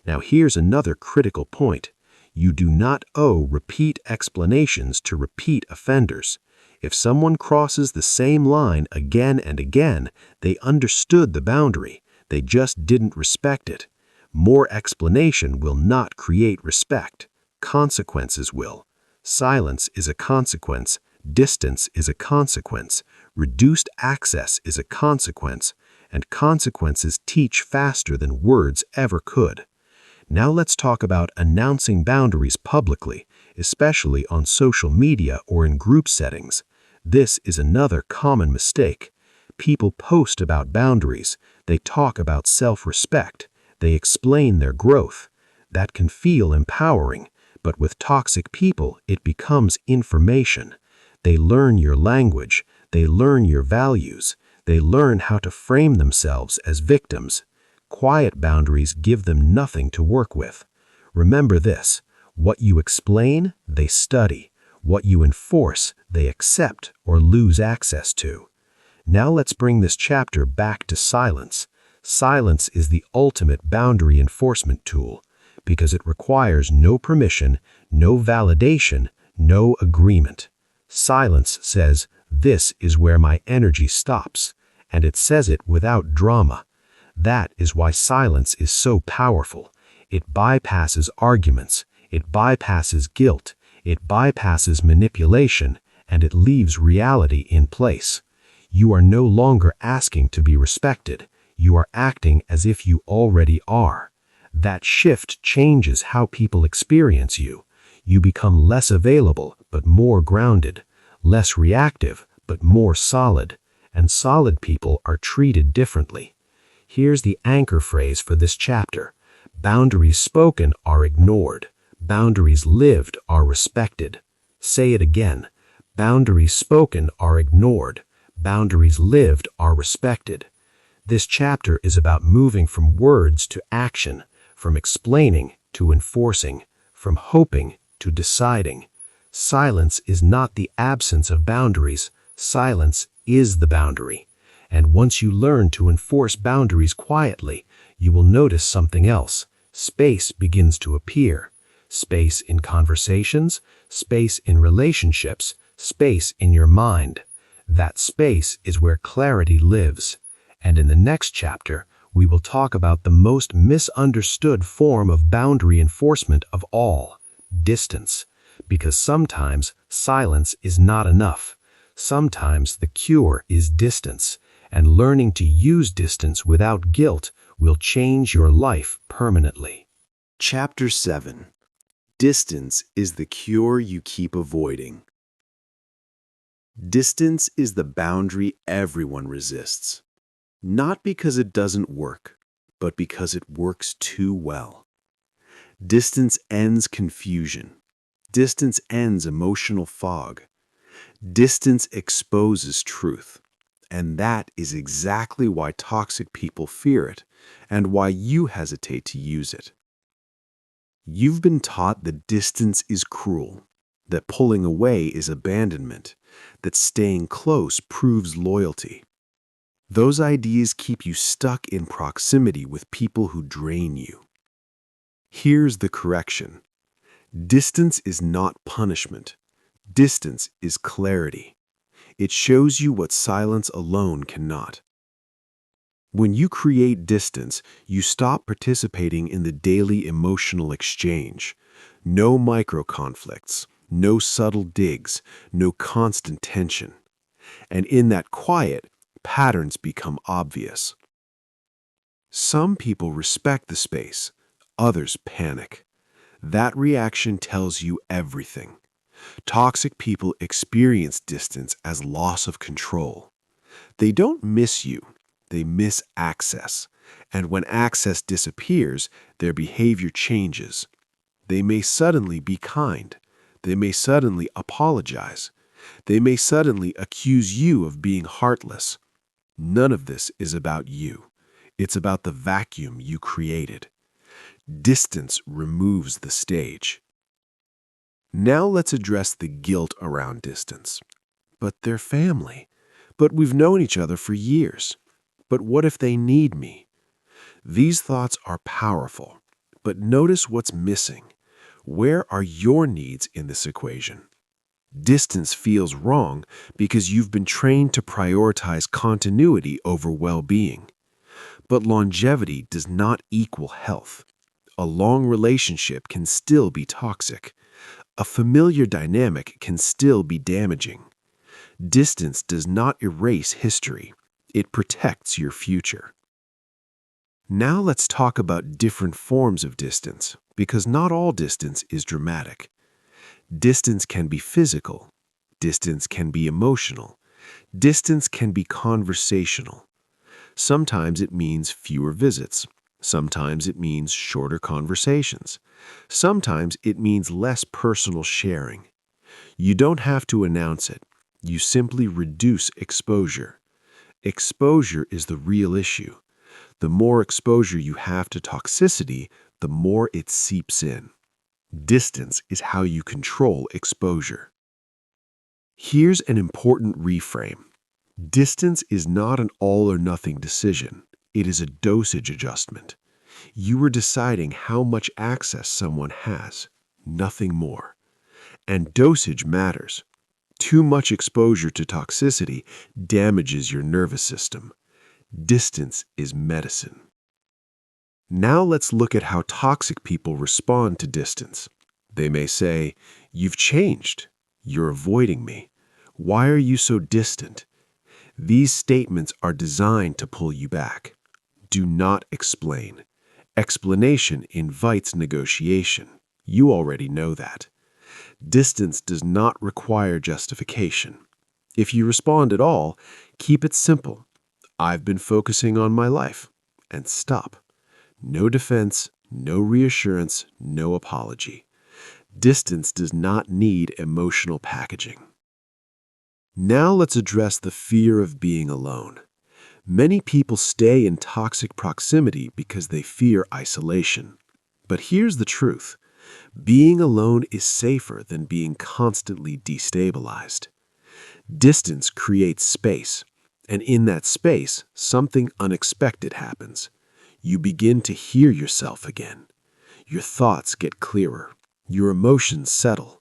Now here's another critical point. You do not owe repeat explanations to repeat offenders. If someone crosses the same line again and again, they understood the boundary. They just didn't respect it. More explanation will not create respect. Consequences will. Silence is a consequence. Distance is a consequence. Reduced access is a consequence. And consequences teach faster than words ever could. Now let's talk about announcing boundaries publicly, especially on social media or in group settings. This is another common mistake. People post about boundaries. They talk about self-respect. They explain their growth. That can feel empowering, but with toxic people, it becomes information. They learn your language. They learn your values. They learn how to frame themselves as victims. Quiet boundaries give them nothing to work with. Remember this: what you explain, they study. What you enforce, they accept or lose access to. Now let's bring this chapter back to silence. Silence is the ultimate boundary enforcement tool because it requires no permission, no validation, no agreement. Silence says, "This is where my energy stops," and it says it without drama. That is why silence is so powerful. It bypasses arguments, it bypasses guilt, it bypasses manipulation, and it leaves reality in place. You are no longer asking to be respected. You are acting as if you already are. That shift changes how people experience you. You become less available, but more grounded, less reactive, but more solid, and solid people are treated differently. Here's the anchor phrase for this chapter. Boundaries spoken are ignored. Boundaries lived are respected. Say it again. Boundaries spoken are ignored. Boundaries lived are respected. This chapter is about moving from words to action, from explaining to enforcing, from hoping to deciding. Silence is not the absence of boundaries. Silence is the boundary. And once you learn to enforce boundaries quietly, you will notice something else. Space begins to appear. Space in conversations, space in relationships, space in your mind. That space is where clarity lives. And in the next chapter, we will talk about the most misunderstood form of boundary enforcement of all, distance. Because sometimes silence is not enough. Sometimes the cure is distance, and learning to use distance without guilt will change your life permanently. Chapter 7. Distance is the cure you keep avoiding. Distance is the boundary everyone resists. Not because it doesn't work, but because it works too well. Distance ends confusion. Distance ends emotional fog. Distance exposes truth. And that is exactly why toxic people fear it, and why you hesitate to use it. You've been taught that distance is cruel, that pulling away is abandonment, that staying close proves loyalty. Those ideas keep you stuck in proximity with people who drain you. Here's the correction. Distance is not punishment. Distance is clarity. It shows you what silence alone cannot. When you create distance, you stop participating in the daily emotional exchange. No micro-conflicts, no subtle digs, no constant tension. And in that quiet, patterns become obvious. Some people respect the space, others panic. That reaction tells you everything. Toxic people experience distance as loss of control. They don't miss you, they miss access. And when access disappears, their behavior changes. They may suddenly be kind. They may suddenly apologize. They may suddenly accuse you of being heartless. None of this is about you. It's about the vacuum you created. Distance removes the stage. Now let's address the guilt around distance. But they're family. But we've known each other for years. But what if they need me? These thoughts are powerful. But notice what's missing. Where are your needs in this equation? Distance feels wrong because you've been trained to prioritize continuity over well-being. But longevity does not equal health. A long relationship can still be toxic. A familiar dynamic can still be damaging. Distance does not erase history. It protects your future. Now let's talk about different forms of distance, because not all distance is dramatic. Distance can be physical. Distance can be emotional. Distance can be conversational. Sometimes it means fewer visits. Sometimes it means shorter conversations. Sometimes it means less personal sharing. You don't have to announce it. You simply reduce exposure. Exposure is the real issue. The more exposure you have to toxicity, the more it seeps in. Distance is how you control exposure. Here's an important reframe. Distance is not an all-or-nothing decision. It is a dosage adjustment. You are deciding how much access someone has, nothing more. And dosage matters. Too much exposure to toxicity damages your nervous system. Distance is medicine. Now let's look at how toxic people respond to distance. They may say, "You've changed. You're avoiding me. Why are you so distant?" These statements are designed to pull you back. Do not explain. Explanation invites negotiation. You already know that. Distance does not require justification. If you respond at all, keep it simple. I've been focusing on my life. And stop. No defense, no reassurance, no apology. Distance does not need emotional packaging. Now let's address the fear of being alone. Many people stay in toxic proximity because they fear isolation. But here's the truth. Being alone is safer than being constantly destabilized. Distance creates space, and in that space, something unexpected happens. You begin to hear yourself again. Your thoughts get clearer. Your emotions settle.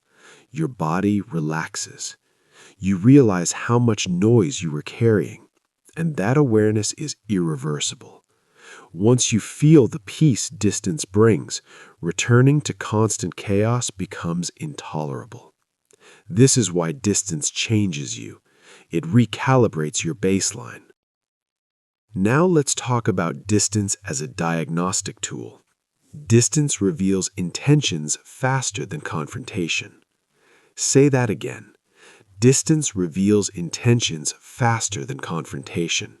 Your body relaxes. You realize how much noise you were carrying, and that awareness is irreversible. Once you feel the peace distance brings, returning to constant chaos becomes intolerable. This is why distance changes you. It recalibrates your baseline. Now let's talk about distance as a diagnostic tool. Distance reveals intentions faster than confrontation. Say that again. Distance reveals intentions faster than confrontation.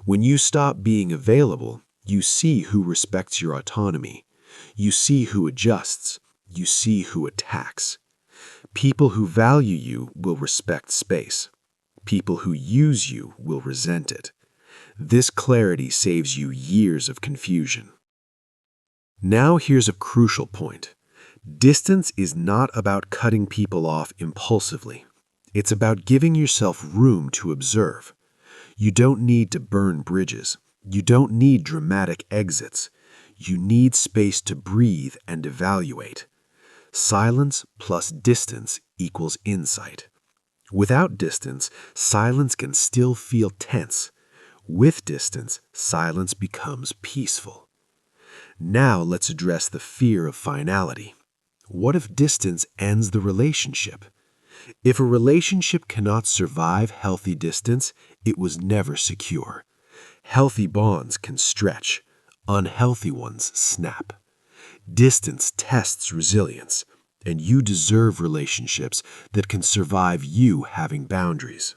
When you stop being available, you see who respects your autonomy. You see who adjusts. You see who attacks. People who value you will respect space. People who use you will resent it. This clarity saves you years of confusion. Now here's a crucial point. Distance is not about cutting people off impulsively. It's about giving yourself room to observe. You don't need to burn bridges. You don't need dramatic exits. You need space to breathe and evaluate. Silence plus distance equals insight. Without distance, silence can still feel tense. With distance, silence becomes peaceful. Now let's address the fear of finality. What if distance ends the relationship? If a relationship cannot survive healthy distance, it was never secure. Healthy bonds can stretch. Unhealthy ones snap. Distance tests resilience, and you deserve relationships that can survive you having boundaries.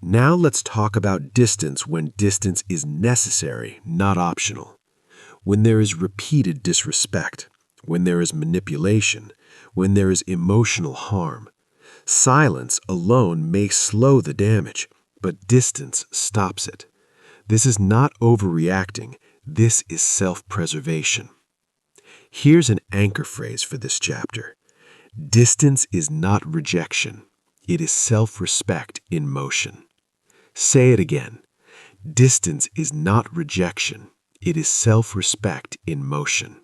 Now let's talk about distance when distance is necessary, not optional. When there is repeated disrespect, when there is manipulation, when there is emotional harm. Silence alone may slow the damage, but distance stops it. This is not overreacting. This is self-preservation. Here's an anchor phrase for this chapter. Distance is not rejection. It is self-respect in motion. Say it again. Distance is not rejection. It is self-respect in motion.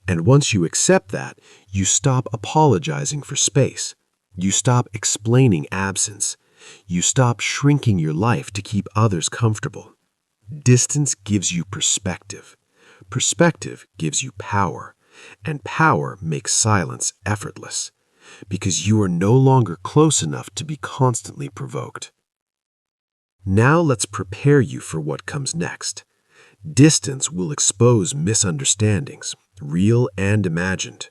And once you accept that, you stop apologizing for space. You stop explaining absence. You stop shrinking your life to keep others comfortable. Distance gives you perspective. Perspective gives you power. And power makes silence effortless. Because you are no longer close enough to be constantly provoked. Now let's prepare you for what comes next. Distance will expose misunderstandings, real and imagined.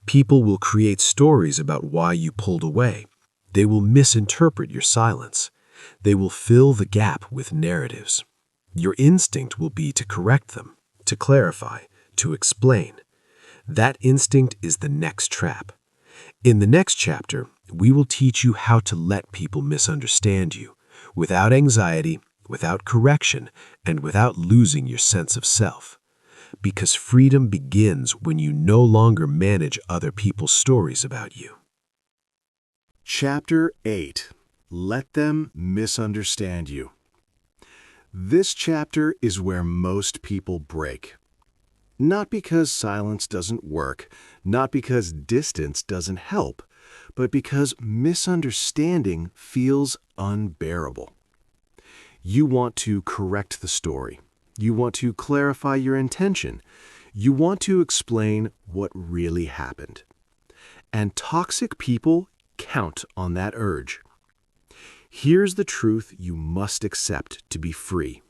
People will create stories about why you pulled away. They will misinterpret your silence. They will fill the gap with narratives. Your instinct will be to correct them, to clarify, to explain. That instinct is the next trap. In the next chapter, we will teach you how to let people misunderstand you, without anxiety, without correction, and without losing your sense of self. Because freedom begins when you no longer manage other people's stories about you. Chapter 8. Let them misunderstand you. This chapter is where most people break. Not because silence doesn't work, not because distance doesn't help, but because misunderstanding feels unbearable. You want to correct the story. You want to clarify your intention. You want to explain what really happened. And toxic people count on that urge. Here's the truth you must accept to be free.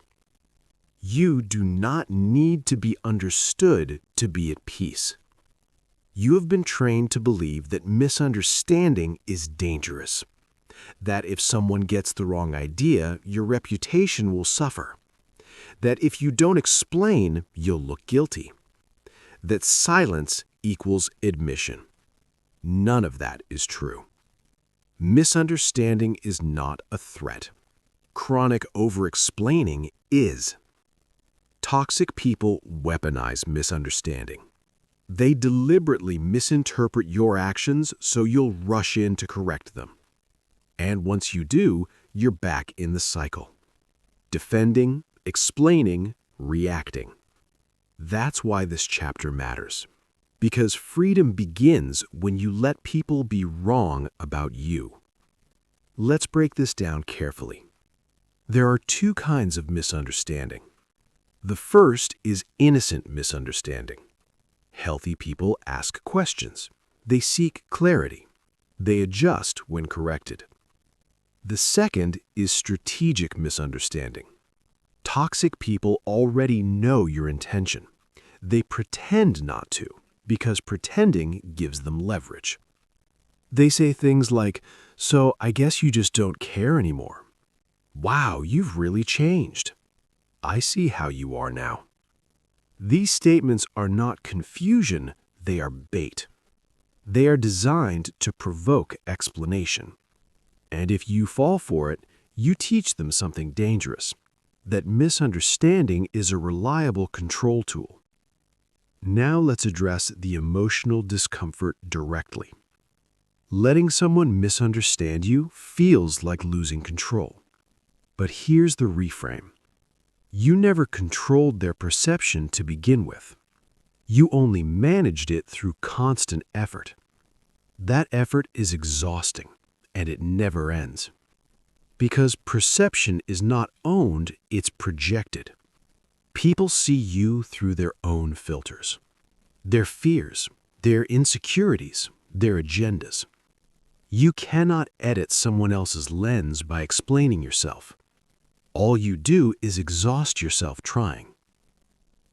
You do not need to be understood to be at peace. You have been trained to believe that misunderstanding is dangerous, that if someone gets the wrong idea, your reputation will suffer, that if you don't explain, you'll look guilty, that silence equals admission. None of that is true. Misunderstanding is not a threat. Chronic over-explaining is. Toxic people weaponize misunderstanding. They deliberately misinterpret your actions so you'll rush in to correct them. And once you do, you're back in the cycle. Defending, explaining, reacting. That's why this chapter matters. Because freedom begins when you let people be wrong about you. Let's break this down carefully. There are two kinds of misunderstanding. The first is innocent misunderstanding. Healthy people ask questions. They seek clarity. They adjust when corrected. The second is strategic misunderstanding. Toxic people already know your intention. They pretend not to, because pretending gives them leverage. They say things like, "So I guess you just don't care anymore. Wow, you've really changed. I see how you are now." These statements are not confusion, they are bait. They are designed to provoke explanation. And if you fall for it, you teach them something dangerous, that misunderstanding is a reliable control tool. Now let's address the emotional discomfort directly. Letting someone misunderstand you feels like losing control. But here's the reframe. You never controlled their perception to begin with. You only managed it through constant effort. That effort is exhausting, and it never ends. Because perception is not owned, it's projected. People see you through their own filters. Their fears, their insecurities, their agendas. You cannot edit someone else's lens by explaining yourself. All you do is exhaust yourself trying.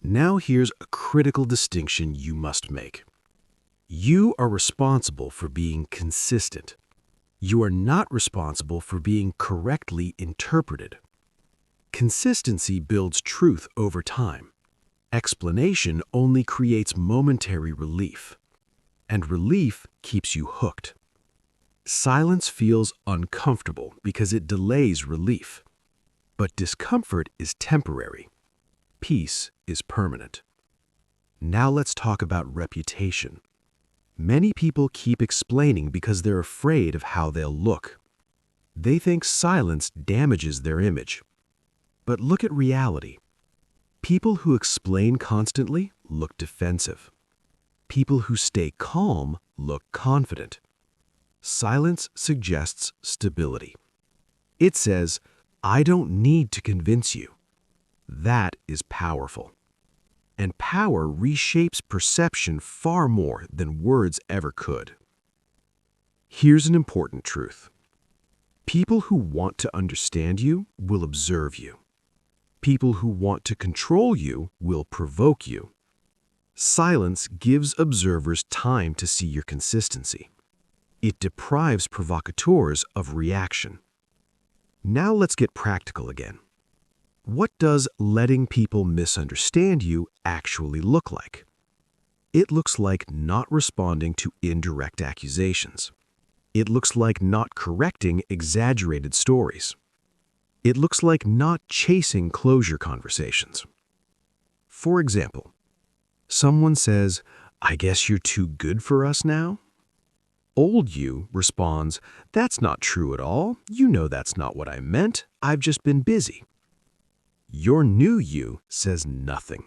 Now here's a critical distinction you must make. You are responsible for being consistent. You are not responsible for being correctly interpreted. Consistency builds truth over time. Explanation only creates momentary relief. And relief keeps you hooked. Silence feels uncomfortable because it delays relief. But discomfort is temporary. Peace is permanent. Now let's talk about reputation. Many people keep explaining because they're afraid of how they'll look. They think silence damages their image. But look at reality. People who explain constantly look defensive. People who stay calm look confident. Silence suggests stability. It says, "I don't need to convince you." That is powerful. And power reshapes perception far more than words ever could. Here's an important truth. People who want to understand you will observe you. People who want to control you will provoke you. Silence gives observers time to see your consistency. It deprives provocateurs of reaction. Now let's get practical again. What does letting people misunderstand you actually look like? It looks like not responding to indirect accusations. It looks like not correcting exaggerated stories. It looks like not chasing closure conversations. For example, someone says, "I guess you're too good for us now?" Old you responds, "That's not true at all. You know that's not what I meant. I've just been busy." Your new you says nothing,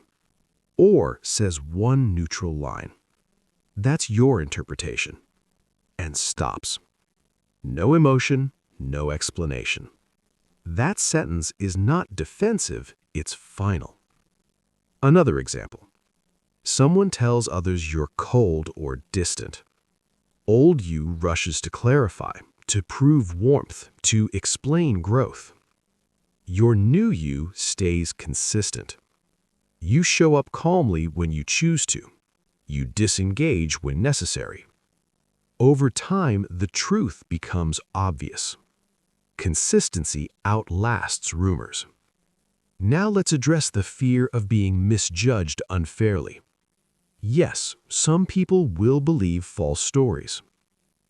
or says one neutral line. That's your interpretation, and stops. No emotion, no explanation. That sentence is not defensive, it's final. Another example. Someone tells others you're cold or distant. Old you rushes to clarify, to prove warmth, to explain growth. Your new you stays consistent. You show up calmly when you choose to. You disengage when necessary. Over time, the truth becomes obvious. Consistency outlasts rumors. Now let's address the fear of being misjudged unfairly. Yes, some people will believe false stories.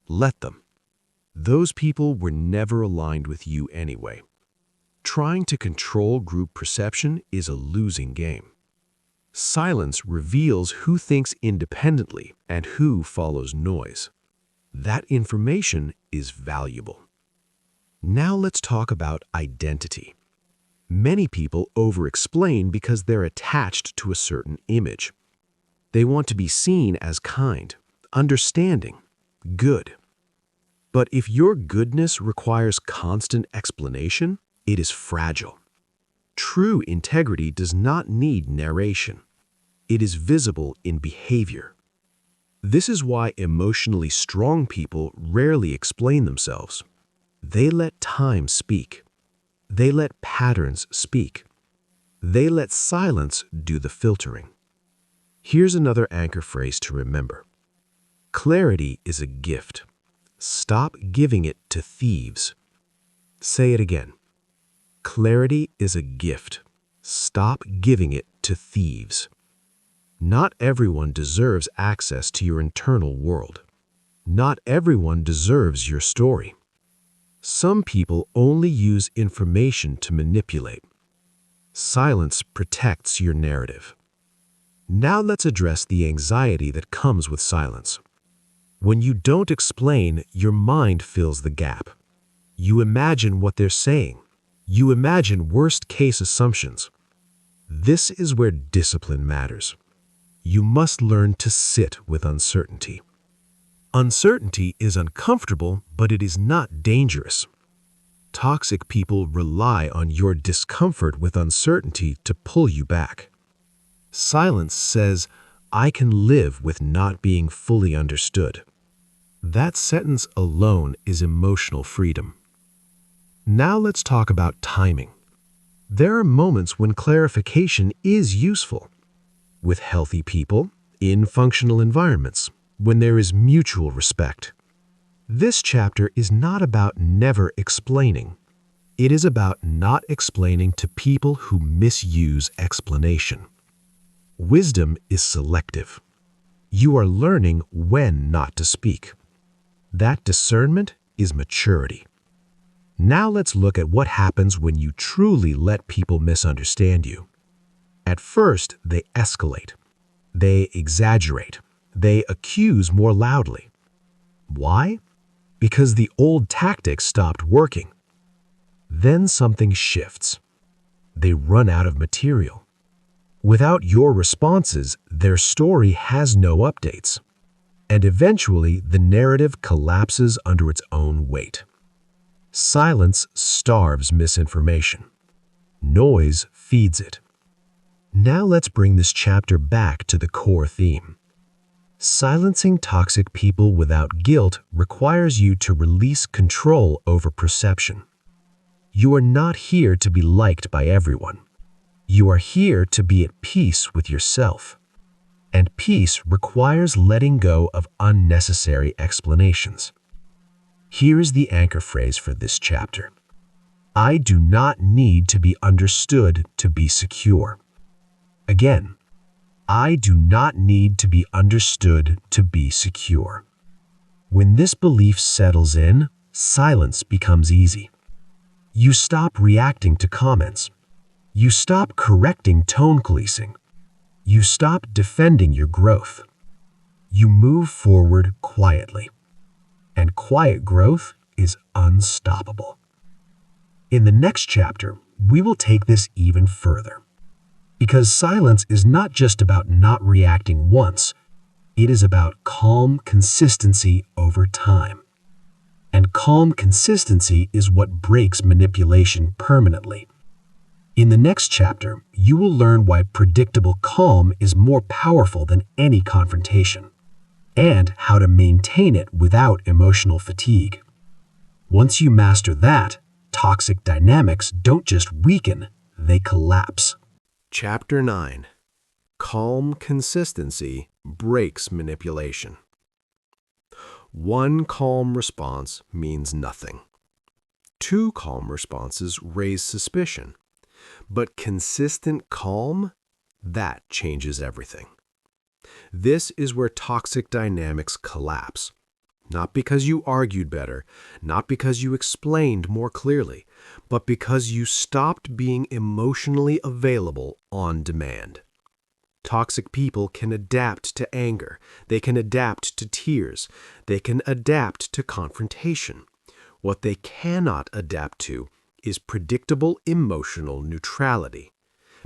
Let them. Those people were never aligned with you anyway. Trying to control group perception is a losing game. Silence reveals who thinks independently and who follows noise. That information is valuable. Now let's talk about identity. Many people over-explain because they're attached to a certain image. They want to be seen as kind, understanding, good. But if your goodness requires constant explanation, it is fragile. True integrity does not need narration. It is visible in behavior. This is why emotionally strong people rarely explain themselves. They let time speak. They let patterns speak. They let silence do the filtering. Here's another anchor phrase to remember. Clarity is a gift. Stop giving it to thieves. Say it again. Clarity is a gift. Stop giving it to thieves. Not everyone deserves access to your internal world. Not everyone deserves your story. Some people only use information to manipulate. Silence protects your narrative. Now let's address the anxiety that comes with silence. When you don't explain, your mind fills the gap. You imagine what they're saying. You imagine worst-case assumptions. This is where discipline matters. You must learn to sit with uncertainty. Uncertainty is uncomfortable, but it is not dangerous. Toxic people rely on your discomfort with uncertainty to pull you back. Silence says, I can live with not being fully understood. That sentence alone is emotional freedom. Now let's talk about timing. There are moments when clarification is useful. With healthy people, in functional environments, when there is mutual respect. This chapter is not about never explaining. It is about not explaining to people who misuse explanation. Wisdom is selective. You are learning when not to speak. That discernment is maturity. Now let's look at what happens when you truly let people misunderstand you. At first, they escalate. They exaggerate. They accuse more loudly. Why? Because the old tactics stopped working. Then something shifts. They run out of material. Without your responses, their story has no updates. And eventually, the narrative collapses under its own weight. Silence starves misinformation. Noise feeds it. Now let's bring this chapter back to the core theme. Silencing toxic people without guilt requires you to release control over perception. You are not here to be liked by everyone. You are here to be at peace with yourself. And peace requires letting go of unnecessary explanations. Here is the anchor phrase for this chapter. I do not need to be understood to be secure. Again, I do not need to be understood to be secure. When this belief settles in, silence becomes easy. You stop reacting to comments. You stop correcting tone policing. You stop defending your growth. You move forward quietly. And quiet growth is unstoppable. In the next chapter, we will take this even further. Because silence is not just about not reacting once, it is about calm consistency over time. And calm consistency is what breaks manipulation permanently. In the next chapter, you will learn why predictable calm is more powerful than any confrontation, and how to maintain it without emotional fatigue. Once you master that, Toxic dynamics don't just weaken, they collapse. Chapter 9. Calm consistency breaks manipulation. One calm response means nothing. Two calm responses raise suspicion. But consistent calm, that changes everything. This is where toxic dynamics collapse. Not because you argued better, not because you explained more clearly, but because you stopped being emotionally available on demand. Toxic people can adapt to anger, they can adapt to tears, they can adapt to confrontation. What they cannot adapt to is predictable emotional neutrality.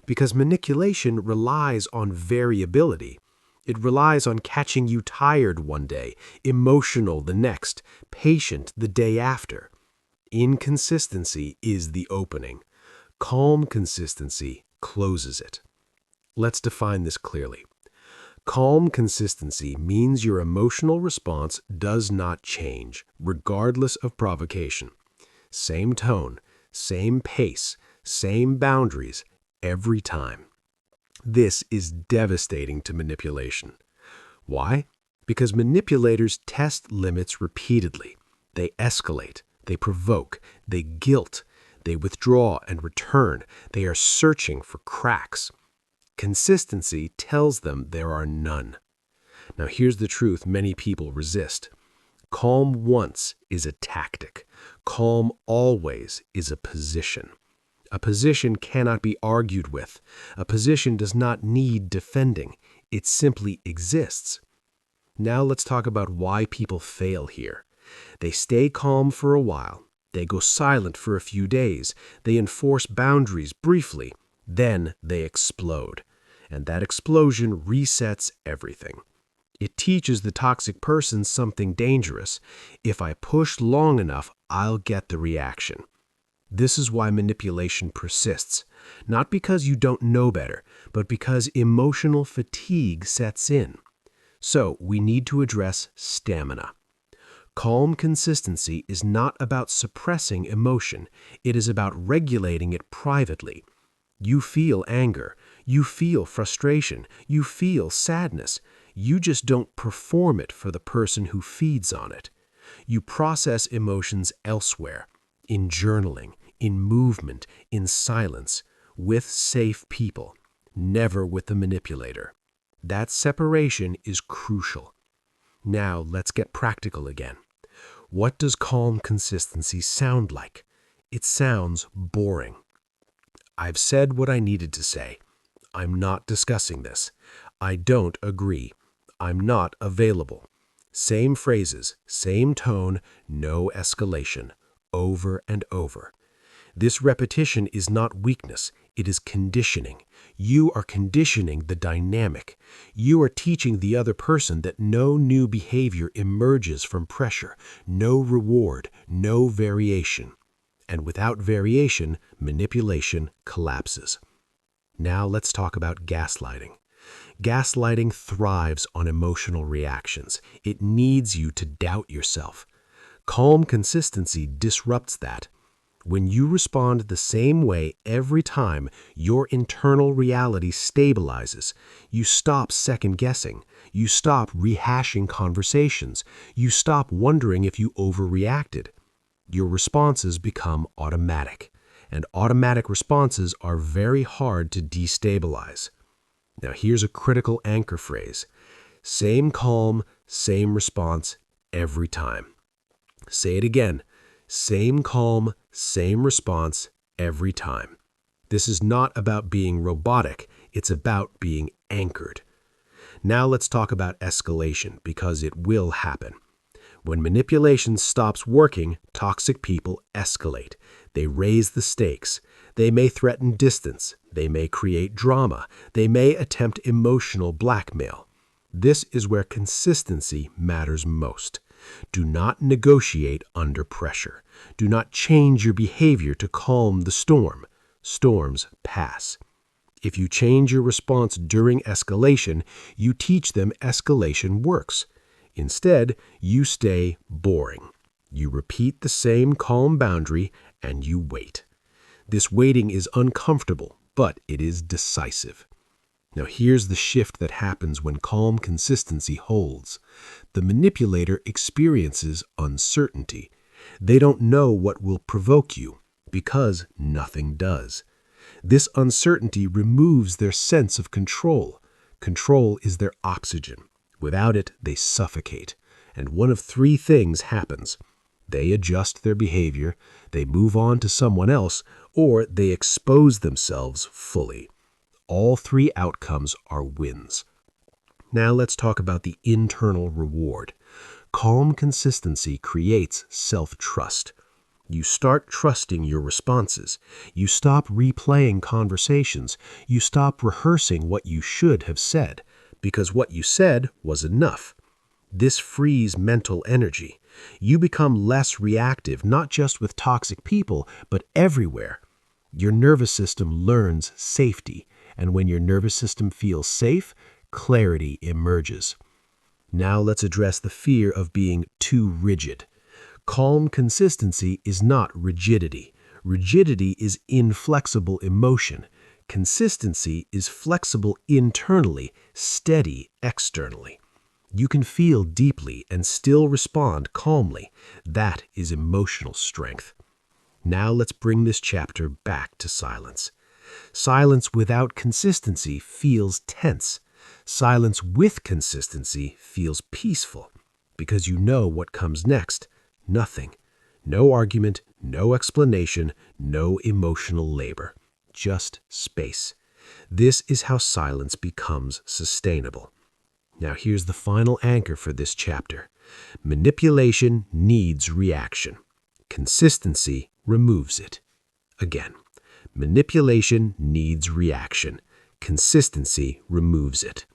Because manipulation relies on variability. It relies on catching you tired one day, emotional the next, patient the day after. Inconsistency is the opening. Calm consistency closes it. Let's define this clearly. Calm consistency means your emotional response does not change, regardless of provocation. Same tone, same pace, same boundaries, every time. This is devastating to manipulation. Why? Because manipulators test limits repeatedly. They escalate, they provoke, they guilt, they withdraw and return. They are searching for cracks. Consistency tells them there are none. Now here's the truth many people resist. Calm once is a tactic. Calm always is a position. A position cannot be argued with. A position does not need defending. It simply exists. Now let's talk about why people fail here. They stay calm for a while. They go silent for a few days. They enforce boundaries briefly. Then they explode. And that explosion resets everything. It teaches the toxic person something dangerous. If I push long enough, I'll get the reaction. This is why manipulation persists, not because you don't know better, but because emotional fatigue sets in. So we need to address stamina. Calm consistency is not about suppressing emotion. It is about regulating it privately. You feel anger. You feel frustration. You feel sadness. You just don't perform it for the person who feeds on it. You process emotions elsewhere, in journaling, in movement, in silence, with safe people, never with the manipulator. That separation is crucial. Now let's get practical again. What does calm consistency sound like? It sounds boring. I've said what I needed to say. I'm not discussing this. I don't agree. I'm not available. Same phrases, same tone, no escalation, over and over. This repetition is not weakness, it is conditioning. You are conditioning the dynamic. You are teaching the other person that no new behavior emerges from pressure, no reward, no variation. And without variation, manipulation collapses. Now let's talk about gaslighting. Gaslighting thrives on emotional reactions. It needs you to doubt yourself. Calm consistency disrupts that. When you respond the same way every time, your internal reality stabilizes. You stop second-guessing. You stop rehashing conversations. You stop wondering if you overreacted. Your responses become automatic, and automatic responses are very hard to destabilize. Now here's a critical anchor phrase. Same calm, same response every time. Say it again. Same calm, same response every time. This is not about being robotic. It's about being anchored. Now let's talk about escalation, because it will happen. When manipulation stops working, toxic people escalate. They raise the stakes. They may threaten distance. They may create drama. They may attempt emotional blackmail. This is where consistency matters most. Do not negotiate under pressure. Do not change your behavior to calm the storm. Storms pass. If you change your response during escalation, you teach them escalation works. Instead, you stay boring. You repeat the same calm boundary and you wait. This waiting is uncomfortable, but it is decisive. Now here's the shift that happens when calm consistency holds. The manipulator experiences uncertainty. They don't know what will provoke you, because nothing does. This uncertainty removes their sense of control. Control is their oxygen. Without it, they suffocate. And one of three things happens. They adjust their behavior, they move on to someone else, or they expose themselves fully. All three outcomes are wins. Now let's talk about the internal reward. Calm consistency creates self-trust. You start trusting your responses. You stop replaying conversations. You stop rehearsing what you should have said, because what you said was enough. This frees mental energy. You become less reactive, not just with toxic people, but everywhere. Your nervous system learns safety, and when your nervous system feels safe, clarity emerges. Now let's address the fear of being too rigid. Calm consistency is not rigidity. Rigidity is inflexible emotion. Consistency is flexible internally, steady externally. You can feel deeply and still respond calmly. That is emotional strength. Now let's bring this chapter back to silence. Silence without consistency feels tense. Silence with consistency feels peaceful, because you know what comes next. Nothing. No argument, no explanation, no emotional labor. Just space. This is how silence becomes sustainable. Now here's the final anchor for this chapter. Manipulation needs reaction. Consistency removes it. Again, manipulation needs reaction. Consistency removes it.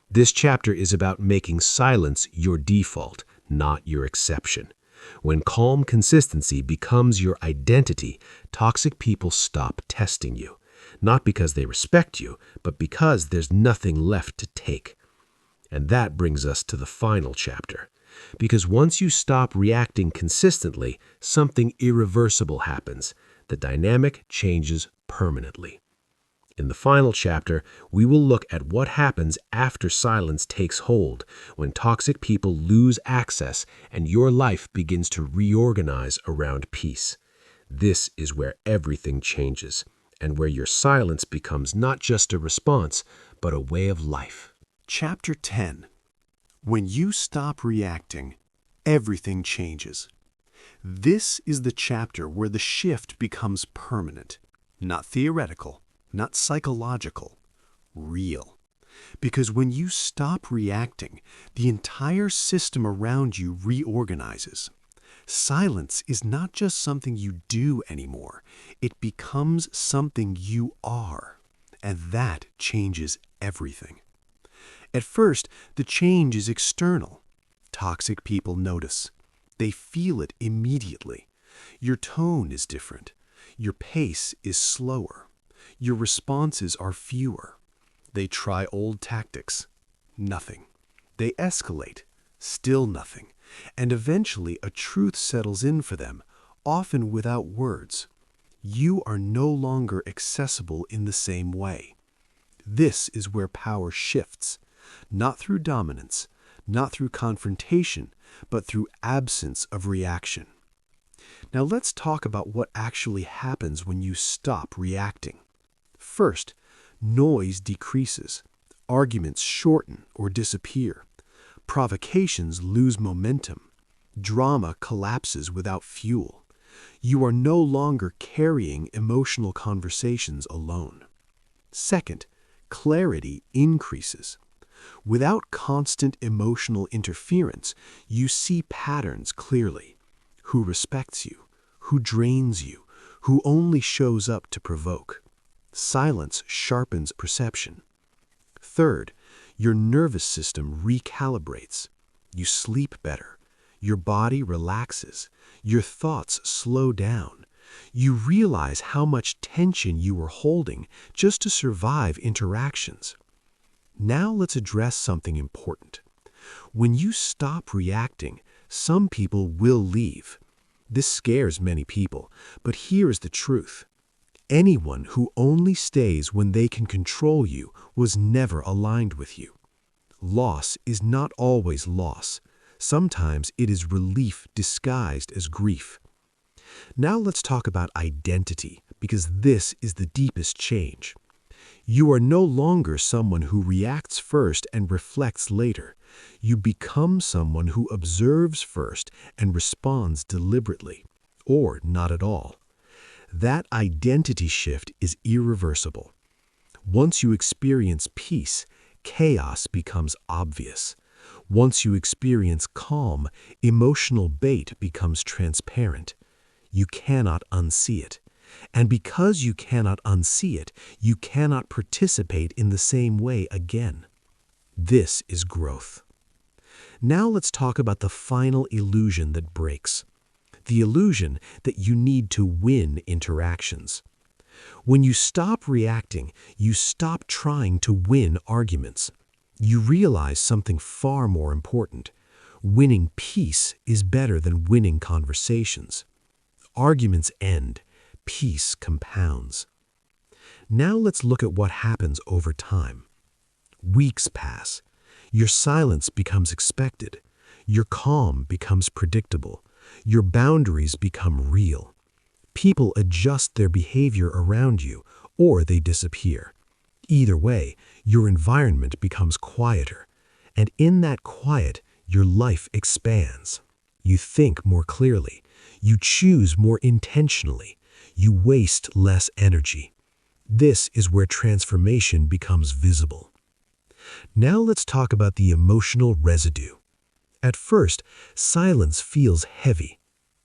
This chapter is about making silence your default, not your exception. When calm consistency becomes your identity, toxic people stop testing you. Not because they respect you, but because there's nothing left to take. And that brings us to the final chapter. Because once you stop reacting consistently, something irreversible happens. The dynamic changes permanently. In the final chapter, we will look at what happens after silence takes hold, when toxic people lose access and your life begins to reorganize around peace. This is where everything changes, and where your silence becomes not just a response, but a way of life. Chapter 10. When you stop reacting, everything changes. This is the chapter where the shift becomes permanent, not theoretical, not psychological, real. Because when you stop reacting, the entire system around you reorganizes. Silence is not just something you do anymore. It becomes something you are. And that changes everything. At first, the change is external. Toxic people notice. They feel it immediately. Your tone is different. Your pace is slower. Your responses are fewer. They try old tactics. Nothing. They escalate. Still nothing. And eventually a truth settles in for them, often without words. You are no longer accessible in the same way. This is where power shifts. Not through dominance, not through confrontation, but through absence of reaction. Now let's talk about what actually happens when you stop reacting. First, noise decreases. Arguments shorten or disappear. Provocations lose momentum. Drama collapses without fuel. You are no longer carrying emotional conversations alone. Second, clarity increases. Without constant emotional interference, you see patterns clearly. Who respects you? Who drains you? Who only shows up to provoke? Silence sharpens perception. Third, your nervous system recalibrates. You sleep better. Your body relaxes. Your thoughts slow down. You realize how much tension you were holding just to survive interactions. Now let's address something important. When you stop reacting, some people will leave. This scares many people, but here is the truth. Anyone who only stays when they can control you was never aligned with you. Loss is not always loss. Sometimes it is relief disguised as grief. Now let's talk about identity, because this is the deepest change. You are no longer someone who reacts first and reflects later. You become someone who observes first and responds deliberately, or not at all. That identity shift is irreversible. Once you experience peace, chaos becomes obvious. Once you experience calm, emotional bait becomes transparent. You cannot unsee it. And because you cannot unsee it, you cannot participate in the same way again. This is growth. Now let's talk about the final illusion that breaks. The illusion that you need to win interactions. When you stop reacting, you stop trying to win arguments. You realize something far more important. Winning peace is better than winning conversations. Arguments end. Peace compounds. Now let's look at what happens over time. Weeks pass. Your silence becomes expected. Your calm becomes predictable. Your boundaries become real. People adjust their behavior around you, or they disappear. Either way, your environment becomes quieter. And in that quiet, your life expands. You think more clearly. You choose more intentionally. You waste less energy. This is where transformation becomes visible. Now let's talk about the emotional residue. At first, silence feels heavy,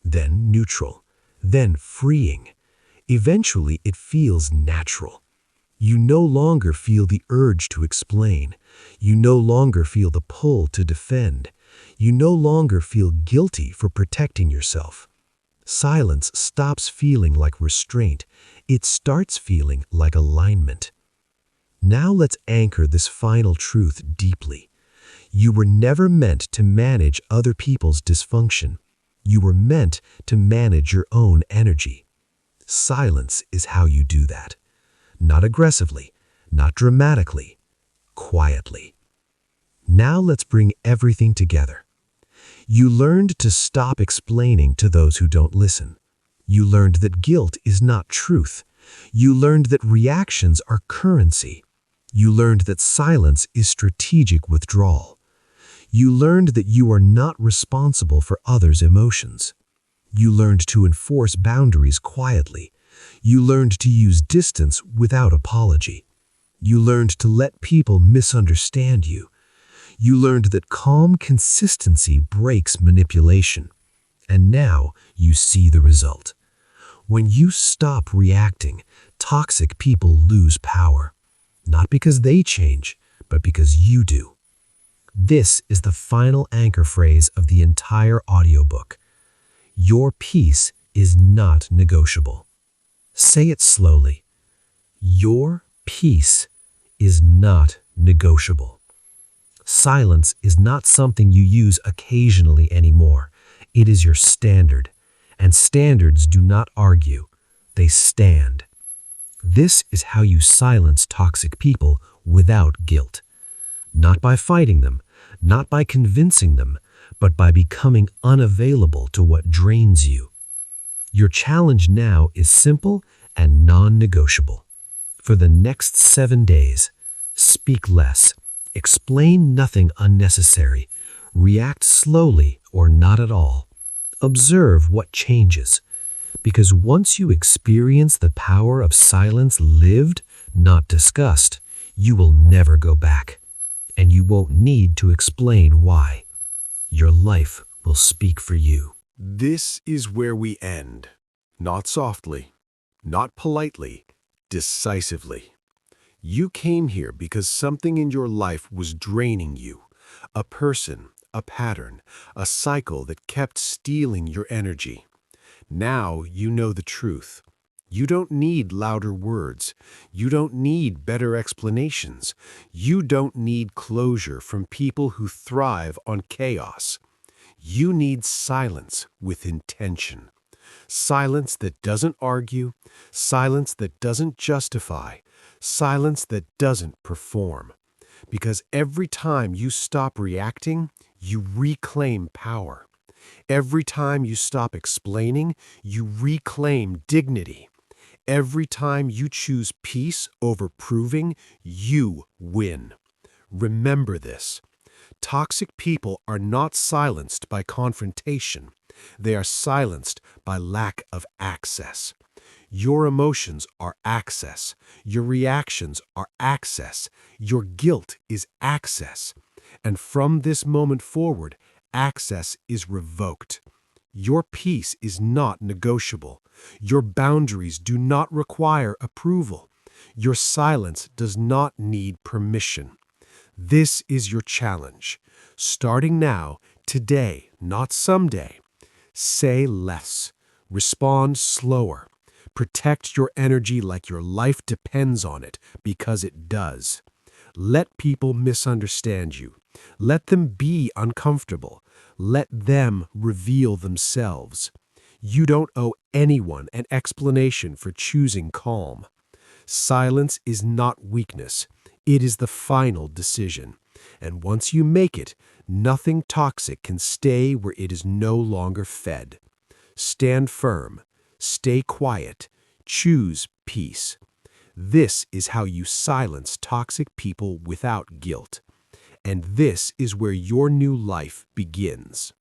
then neutral, then freeing. Eventually, it feels natural. You no longer feel the urge to explain. You no longer feel the pull to defend. You no longer feel guilty for protecting yourself. Silence stops feeling like restraint. It starts feeling like alignment. Now let's anchor this final truth deeply. You were never meant to manage other people's dysfunction. You were meant to manage your own energy. Silence is how you do that. Not aggressively, not dramatically, quietly. Now let's bring everything together. You learned to stop explaining to those who don't listen. You learned that guilt is not truth. You learned that reactions are currency. You learned that silence is strategic withdrawal. You learned that you are not responsible for others' emotions. You learned to enforce boundaries quietly. You learned to use distance without apology. You learned to let people misunderstand you. You learned that calm consistency breaks manipulation. And now you see the result. When you stop reacting, toxic people lose power. Not because they change, but because you do. This is the final anchor phrase of the entire audiobook. Your peace is not negotiable. Say it slowly. Your peace is not negotiable. Silence is not something you use occasionally anymore. It is your standard. And standards do not argue. They stand. This is how you silence toxic people without guilt. Not by fighting them, not by convincing them, but by becoming unavailable to what drains you. Your challenge now is simple and non-negotiable. For the next 7 days, speak less, explain nothing unnecessary, react slowly or not at all. Observe what changes. Because once you experience the power of silence lived, not discussed, you will never go back. And you won't need to explain why. Your life will speak for you. This is where we end. Not softly, not politely, decisively. You came here because something in your life was draining you. A person, a pattern, a cycle that kept stealing your energy. Now you know the truth. You don't need louder words. You don't need better explanations. You don't need closure from people who thrive on chaos. You need silence with intention. Silence that doesn't argue, silence that doesn't justify, silence that doesn't perform. Because every time you stop reacting, you reclaim power. Every time you stop explaining, you reclaim dignity. Every time you choose peace over proving, you win. Remember this. Toxic people are not silenced by confrontation. They are silenced by lack of access. Your emotions are access. Your reactions are access. Your guilt is access. And from this moment forward, access is revoked. Your peace is not negotiable. Your boundaries do not require approval. Your silence does not need permission. This is your challenge. Starting now, today, not someday. Say less. Respond slower. Protect your energy like your life depends on it, because it does. Let people misunderstand you. Let them be uncomfortable. Let them reveal themselves. You don't owe anyone an explanation for choosing calm. Silence is not weakness. It is the final decision. And once you make it, nothing toxic can stay where it is no longer fed. Stand firm. Stay quiet. Choose peace. This is how you silence toxic people without guilt. And this is where your new life begins.